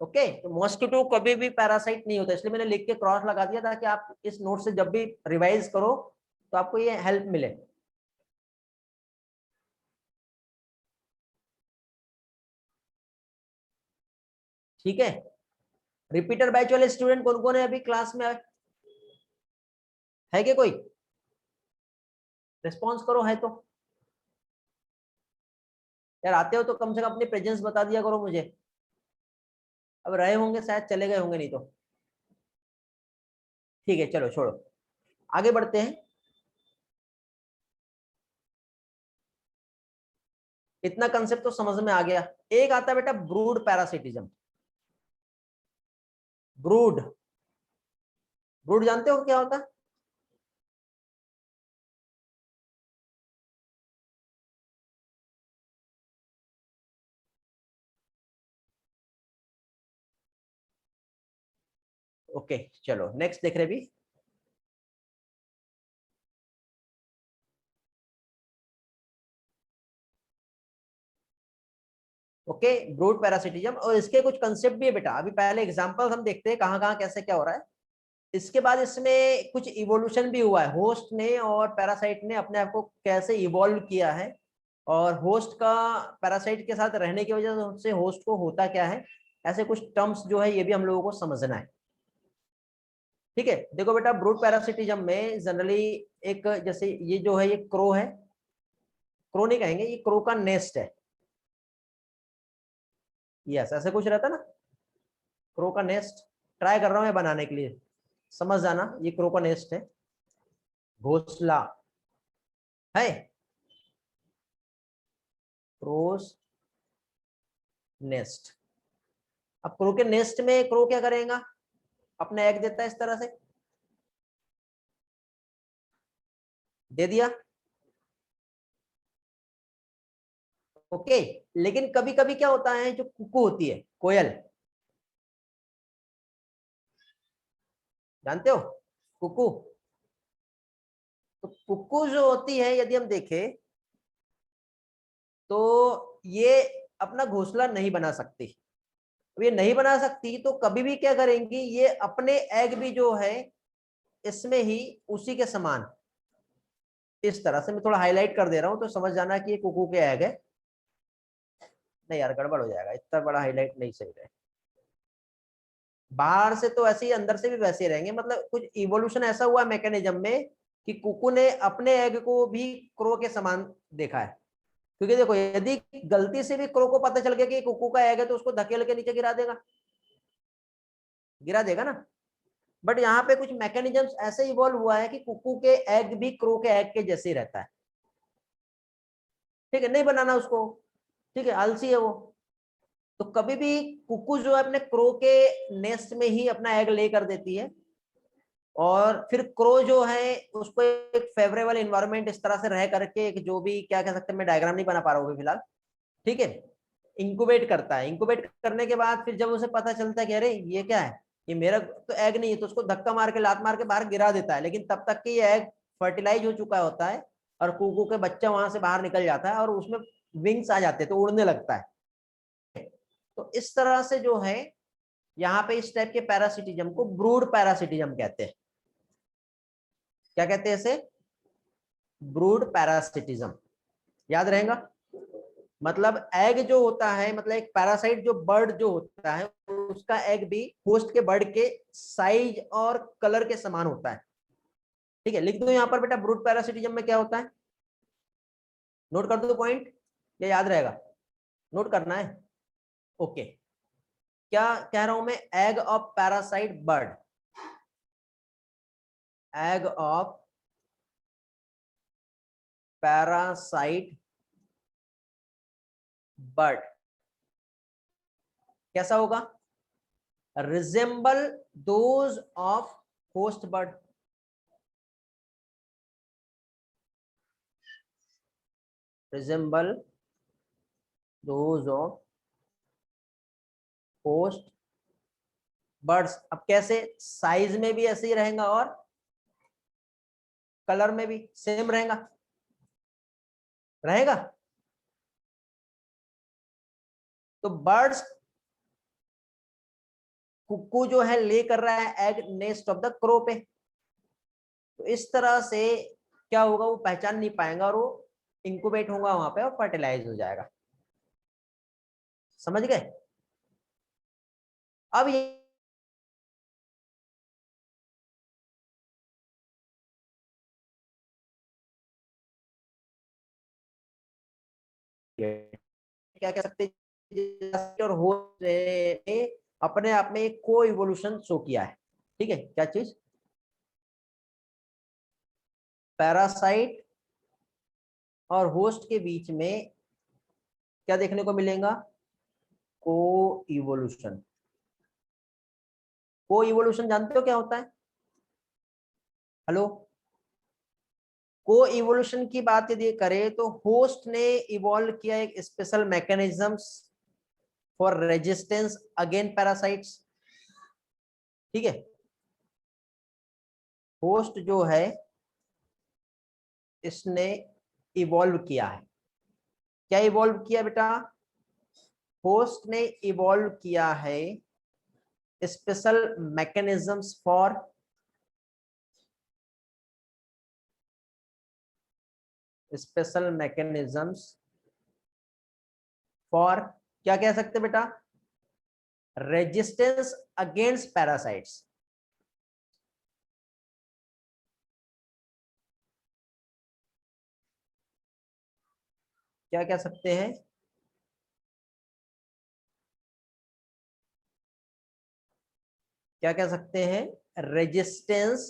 ओके, तो मॉस्किटो कभी भी पैरासाइट नहीं होता, इसलिए मैंने लिख के क्रॉस लगा दिया ताकि आप इस नोट से जब भी रिवाइज करो तो आपको ये हेल्प मिले। ठीक है, रिपीटर बैच वाले स्टूडेंट कौन कौन है अभी क्लास में? है क्या कोई? रिस्पॉन्स करो, है तो। यार आते हो तो कम से कम अपनी प्रेजेंस बता दिया करो मुझे। अब रहे होंगे शायद, चले गए होंगे नहीं तो। ठीक है, चलो छोड़ो, आगे बढ़ते हैं। इतना कंसेप्ट तो समझ में आ गया। एक आता है बेटा ब्रूड पैरासिटिज्म। ब्रूड, ब्रूड जानते हो क्या होता है? ओके, चलो नेक्स्ट देख रहे भी। ओके, ब्रूड पैरासिटिज्म, और इसके कुछ कंसेप्ट भी है बेटा। अभी पहले एग्जांपल हम देखते हैं कहाँ कहाँ कैसे क्या हो रहा है। इसके बाद इसमें कुछ इवोल्यूशन भी हुआ है, होस्ट ने और पैरासाइट ने अपने आप को कैसे इवॉल्व किया है, और होस्ट का पैरासाइट के साथ रहने की वजह से होस्ट को होता क्या है, ऐसे कुछ टर्म्स जो है ये भी हम लोगों को समझना है। ठीक है, देखो बेटा ब्रूड पैरासिटिज्म में जनरली एक, जैसे ये जो है ये क्रो है, क्रो नहीं कहेंगे, ये क्रो का नेस्ट है। यस, ऐसे कुछ रहता है ना, क्रो का नेस्ट। ट्राई कर रहा हूं मैं बनाने के लिए, समझ जाना, ये क्रो का नेस्ट है, घोंसला है, क्रोस नेस्ट। अब क्रो के नेस्ट में क्रो क्या करेगा? अपने एग देता है इस तरह से, दे दिया। ओके। लेकिन कभी कभी क्या होता है, जो कुकू होती है, कोयल, जानते हो कुकू? तो कुकू जो होती है, यदि हम देखें तो ये अपना घोंसला नहीं बना सकती। अब ये नहीं बना सकती तो कभी भी क्या करेंगी, ये अपने एग भी जो है इसमें ही उसी के समान, इस तरह से मैं थोड़ा हाईलाइट कर दे रहा हूं तो समझ जाना कि ये कुकू के एग है। नहीं यार, गड़बड़ हो जाएगा, इतना बड़ा हाईलाइट नहीं सही रहे। बाहर से तो ऐसे ही, अंदर से भी वैसे ही रहेंगे। मतलब कुछ इवोल्यूशन ऐसा हुआ मैकेनिज्म में कि कुकू ने अपने एग को भी क्रो के समान देखा है। क्योंकि देखो, यदि गलती से भी क्रो को पता चल गया कि कुकू का एग है तो उसको धकेल के नीचे गिरा देगा, गिरा देगा ना। बट यहाँ पे कुछ मैकेनिज्म्स ऐसे इवॉल्व हुआ है कि कुकू के एग भी क्रो के एग के जैसे ही रहता है। ठीक है, नहीं बनाना उसको, ठीक है, आलसी है वो। तो कभी भी कुकू जो है अपने क्रो के नेस्ट में ही अपना एग ले कर देती है, और फिर क्रो जो है उसको एक फेवरेबल इन्वायरमेंट इस तरह से रह करके, एक जो भी क्या कह सकते हैं, मैं डायग्राम नहीं बना पा रहा हूँ फिलहाल, ठीक है, इंक्यूबेट करता है। इंक्यूबेट करने के बाद फिर जब उसे पता चलता है कि अरे ये क्या है, ये मेरा तो एग नहीं है, तो उसको धक्का मार के, लात मार के बाहर गिरा देता है। लेकिन तब तक कि ये एग फर्टिलाइज हो चुका होता है और कुकू के बच्चा वहां से बाहर निकल जाता है और उसमें विंग्स आ जाते हैं, तो उड़ने लगता है। तो इस तरह से जो है, यहाँ पे इस टाइप के पैरासिटिज्म को ब्रूड पैरासिटिज्म कहते हैं। क्या कहते हैं इसे? Brood parasitism. याद रहेगा। मतलब एग जो होता है, मतलब एक पैरासाइट जो बर्ड जो होता है, उसका एग भी होस्ट के बर्ड के साइज और कलर के समान होता है। ठीक है, लिख दो यहाँ पर बेटा, ब्रूड पैरासिटिज्म में क्या होता है, नोट कर दो पॉइंट, ये याद रहेगा, नोट करना है। ओके, क्या कह रहा हूं मैं, egg of parasite bird, egg of parasite bird कैसा होगा, resemble those of host bird. Resemble those of host birds. अब कैसे, साइज में भी ऐसे ही रहेगा और कलर में भी सेम रहेगा, रहेगा। तो बर्ड्स, कुक्कू जो है ले कर रहा है egg nest of the crow पे, तो इस तरह से क्या होगा, वो पहचान नहीं पाएगा और वो इंक्यूबेट होगा वहां पे और फर्टिलाइज हो जाएगा। समझ गए? अब ये क्या कह सकते हैं, और हो अपने आप में एक को इवोल्यूशन शो किया है। ठीक है, क्या चीज, पैरासाइट और होस्ट के बीच में क्या देखने को मिलेगा, को इवोल्यूशन। को इवोल्यूशन जानते हो क्या होता है? हेलो। को इवोल्यूशन की बात यदि करें तो होस्ट ने इवॉल्व किया एक special mechanisms for resistance again parasites. ठीक है, होस्ट जो है इसने इवॉल्व किया है, क्या इवॉल्व किया बेटा, होस्ट ने इवॉल्व किया है special mechanisms for special mechanisms for, क्या कह सकते बेटा, रेजिस्टेंस अगेंस्ट पैरासाइट्स। क्या कह सकते हैं, क्या कह सकते हैं, रेजिस्टेंस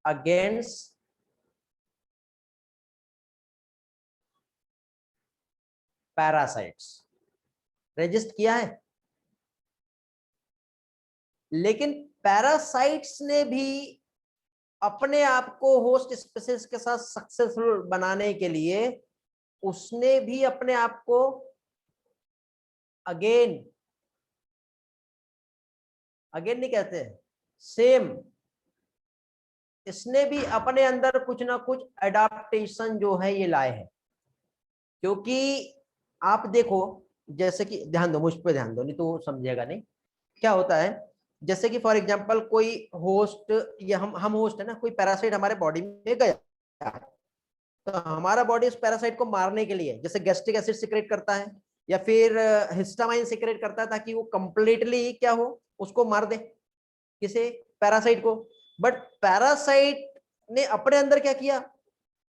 अगेंस्ट पैरासाइट्स। रेजिस्ट किया है, लेकिन पैरासाइट्स ने भी अपने आप को होस्ट स्पीसीज के साथ सक्सेसफुल बनाने के लिए उसने भी अपने आप को अगेन नहीं कहते, सेम, इसने भी अपने अंदर कुछ ना कुछ एडाप्टेशन जो है ये लाए हैं। क्योंकि आप देखो, जैसे कि ध्यान दो, मुझ पे ध्यान दो, नहीं तो समझेगा नहीं। क्या होता है, जैसे कि फॉर एग्जांपल कोई होस्ट, या हम होस्ट है ना, कोई पैरासाइट हमारे बॉडी में गया, तो हमारा बॉडी उस पैरासाइट को मारने के लिए जैसे गैस्ट्रिक एसिड सिक्रेट करता है या फिर हिस्टामाइन सिक्रेट करता है, ताकि वो कंप्लीटली क्या हो, उसको मार दे, किसे, पैरासाइट को। बट पैरासाइट ने अपने अंदर क्या किया,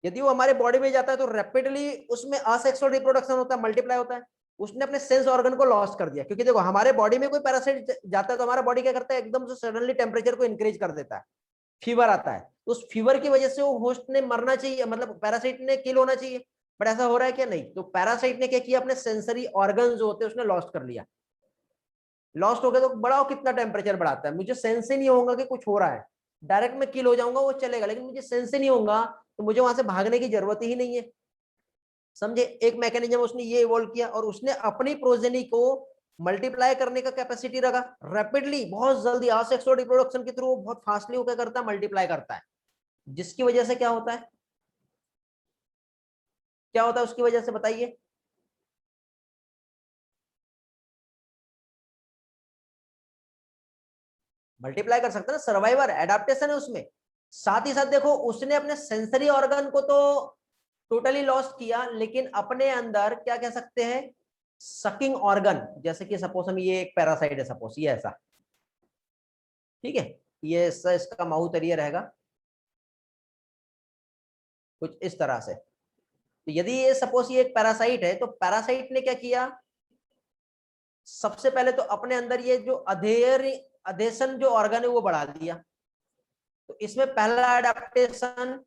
यदि वो हमारे बॉडी में जाता है तो रैपिडली उसमें असेक्सुअल रिप्रोडक्शन होता है, मल्टीप्लाई होता है। उसने अपने सेंस ऑर्गन को लॉस कर दिया, क्योंकि देखो हमारे बॉडी में कोई पैरासाइट जाता है तो हमारा बॉडी क्या करता है, एकदम से सडनली टेम्परेचर को इंक्रीज कर देता है, फीवर आता है, तो उस फीवर की वजह से वो होस्ट ने मरना चाहिए, मतलब पैरासाइट ने किल होना चाहिए, बट ऐसा हो रहा है क्या, नहीं। तो पैरासाइट ने क्या किया, अपने सेंसरी ऑर्गन जो होते हैं उसने लॉस्ट कर लिया। लॉस्ट हो गया तो बढ़ाओ कितना टेम्परेचर बढ़ाता है, मुझे सेंस ही नहीं होगा कि कुछ हो रहा है, डायरेक्ट मैं किल हो जाऊंगा वो चलेगा, लेकिन मुझे सेंस ही नहीं होगा तो मुझे वहां से भागने की जरूरत ही नहीं है। समझे, एक मैकेनिज्म उसने ये इवॉल्व किया, और उसने अपनी प्रोजेनी को मल्टीप्लाई करने का कैपेसिटी रखा रैपिडली, बहुत जल्दी, असेक्सुअल रिप्रोडक्शन के थ्रू बहुत फास्टली वो क्या करता है, मल्टीप्लाई करता है। जिसकी वजह से क्या होता है, क्या होता है उसकी वजह से बताइए। मल्टीप्लाई कर सकता है ना, सर्वाइवर, एडाप्टेशन है उसमें। साथ ही साथ देखो, उसने अपने सेंसरी ऑर्गन को तो टोटली लॉस्ट किया, लेकिन अपने अंदर क्या कह सकते हैं, सकिंग ऑर्गन, जैसे कि सपोज हम, ये एक पैरासाइट है सपोज, ये ऐसा, ठीक है, ये इसका माउथ एरिया रहेगा कुछ इस तरह से। तो यदि ये सपोज ये एक पैरासाइट है, तो पैरासाइट ने क्या किया, सबसे पहले तो अपने अंदर ये जो अधेशन जो ऑर्गन है वो बढ़ा दिया। तो इसमें पहला एडाप्टेशन,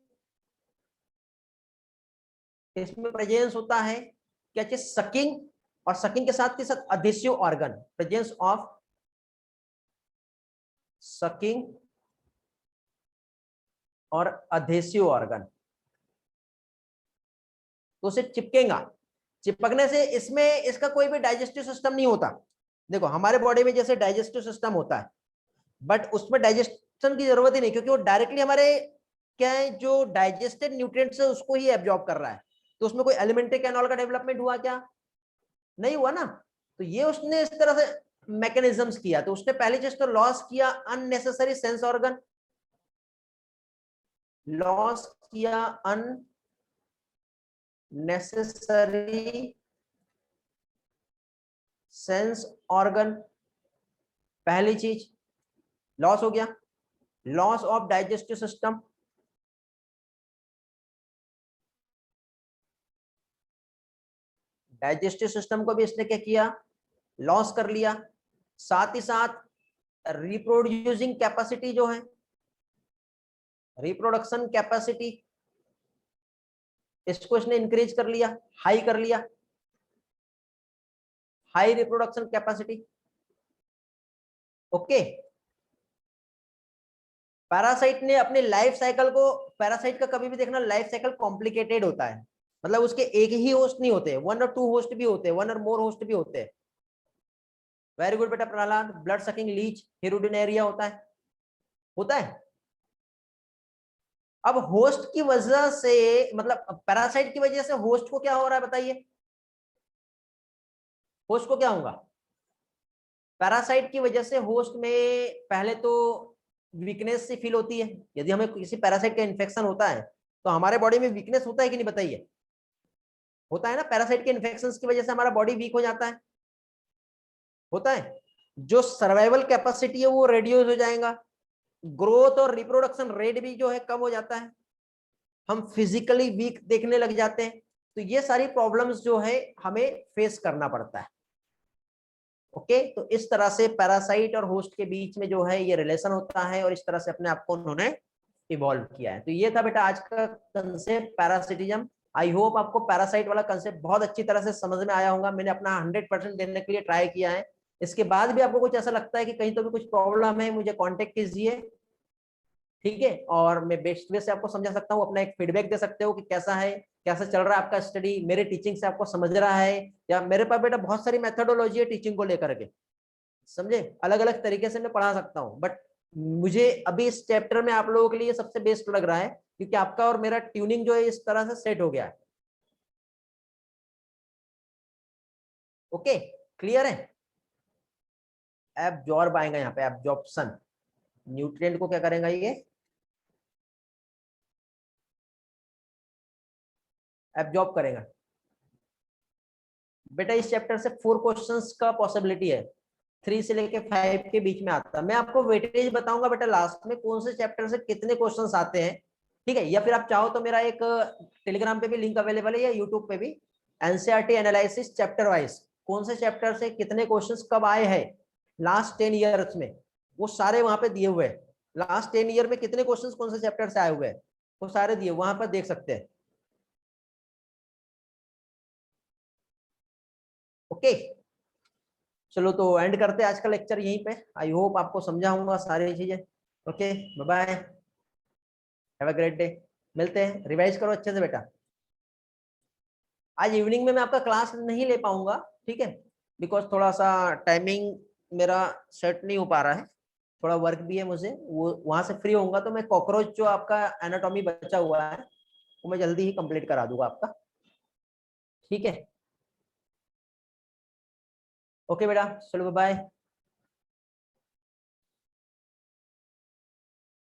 इसमें प्रेजेंस होता है क्या चीज, सकिंग, और सकिंग के साथ adhesive organ, presence of sucking और अधेसिव ऑर्गन। तो उसे चिपकेगा, चिपकने से इसमें इसका कोई भी डाइजेस्टिव सिस्टम नहीं होता। देखो हमारे बॉडी में जैसे डाइजेस्टिव सिस्टम होता है, बट उसमें डाइजेशन की जरूरत ही नहीं, क्योंकि वो डायरेक्टली हमारे क्या है, जो डाइजेस्टेड न्यूट्रिएंट्स है उसको ही एब्जॉर्ब कर रहा है। तो उसमें कोई एलिमेंट्री कैनाल का डेवलपमेंट हुआ क्या, नहीं हुआ ना। तो ये उसने इस तरह से मैकेनिज्म्स किया। तो उसने पहली चीज तो लॉस किया अननेसेसरी सेंस ऑर्गन, लॉस किया अननेसेसरी सेंस ऑर्गन, पहली चीज लॉस हो गया। Loss of digestive system, digestive system को भी इसने क्या किया, लॉस कर लिया। साथ ही साथ रिप्रोड्यूसिंग कैपेसिटी जो है, रिप्रोडक्शन कैपेसिटी, इसको इसने इंक्रीज कर लिया, हाई कर लिया, high reproduction capacity. Okay, parasite ने अपने लाइफ साइकिल को, पैरासाइट का कभी भी देखना लाइफ साइकिल कॉम्प्लिकेटेड होता है, मतलब उसके एक ही होस्ट नहीं होते, वन और टू होस्ट भी होते हैं, वन और मोर होस्ट भी होते हैं। वेरी गुड बेटा Prahlad, blood sucking Leach Hirudinaria होता है, होता है। अब होस्ट की वजह से, मतलब पैरासाइट की वजह से होस्ट को क्या हो रहा है बताइए, होस्ट को क्या होगा, पैरासाइट की वजह से होस्ट में पहले तो वीकनेस सी फील होती है। यदि हमें किसी पैरासाइट का इन्फेक्शन होता है तो हमारे बॉडी में वीकनेस होता है कि नहीं बताइए, होता है ना। पैरासाइट के इन्फेक्शन की वजह से हमारा बॉडी वीक हो जाता है, होता है। जो सर्वाइवल कैपेसिटी है वो रेड्यूस हो जाएगा, ग्रोथ और रिप्रोडक्शन रेट भी जो है कम हो जाता है, हम फिजिकली वीक देखने लग जाते हैं। तो ये सारी प्रॉब्लम्स जो है हमें फेस करना पड़ता है। ओके, तो इस तरह से पैरासाइट और होस्ट के बीच में जो है ये रिलेशन होता है, और इस तरह से अपने आप को उन्होंने इवॉल्व किया है। तो ये था बेटा आज का कंसेप्ट पैरासिटिज्म। आई होप आपको पैरासाइट वाला कंसेप्ट बहुत अच्छी तरह से समझ में आया होगा। मैंने अपना 100% देने के लिए ट्राई किया है, इसके बाद भी आपको कुछ ऐसा लगता है कि कहीं तो भी कुछ प्रॉब्लम है, मुझे कांटेक्ट कीजिए, ठीक है। और मैं बेस्ट वे से आपको समझा सकता हूँ, अपना एक फीडबैक दे सकते हो कि कैसा है, कैसा चल रहा है आपका स्टडी, मेरे टीचिंग से आपको समझ रहा है, या मेरे पास बेटा बहुत सारी मेथोडोलॉजी है टीचिंग को लेकर के, समझे, अलग अलग तरीके से मैं पढ़ा सकता हूँ, बट मुझे अभी इस चैप्टर में आप लोगों के लिए सबसे बेस्ट लग रहा है, क्योंकि आपका और मेरा ट्यूनिंग जो है इस तरह से सेट हो गया है। ओके, क्लियर है। एब्जॉर्ब आएगा यहाँ पे, एब्जॉर्प्शन, न्यूट्रिएंट को क्या करेगा ये, एब्जॉर्ब करेगा। बेटा इस चैप्टर से 4 क्वेश्चंस का पॉसिबिलिटी है, 3 से लेके 5 के बीच में आता है। मैं आपको वेटेज बताऊंगा बेटा लास्ट में, कौन से चैप्टर से कितने क्वेश्चंस आते हैं, ठीक है। या फिर आप चाहो तो मेरा एक टेलीग्राम पे भी लिंक अवेलेबल है, या यूट्यूब पे भी, एनसीईआरटी एनालिसिस चैप्टर वाइज, कौन से चैप्टर से कितने क्वेश्चंस कब आए हैं लास्ट 10 ईयर्स में, वो सारे वहां पे दिए हुए हैं। लास्ट 10 ईयर में कितने क्वेश्चंस कौन से चैप्टर से आए हुए हैं, वो सारे दिए, वहां पर देख सकते हैं। ओके, चलो तो एंड करते हैं आज का लेक्चर यहीं पे। आई होप आपको समझा होगा सारी चीजें। Okay, bye bye, have a great day. मिलते हैं, रिवाइज करो अच्छे से बेटा। आज इवनिंग में मैं आपका क्लास नहीं ले पाऊंगा, ठीक है, बिकॉज थोड़ा सा टाइमिंग मेरा सेट नहीं हो पा रहा है, थोड़ा वर्क भी है मुझे, वो वहां से फ्री होऊंगा तो मैं कॉकरोच जो आपका एनाटॉमी बचा हुआ है वो मैं जल्दी ही कंप्लीट करा दूंगा आपका, ठीक है। ओके बेटा, चलो बाय।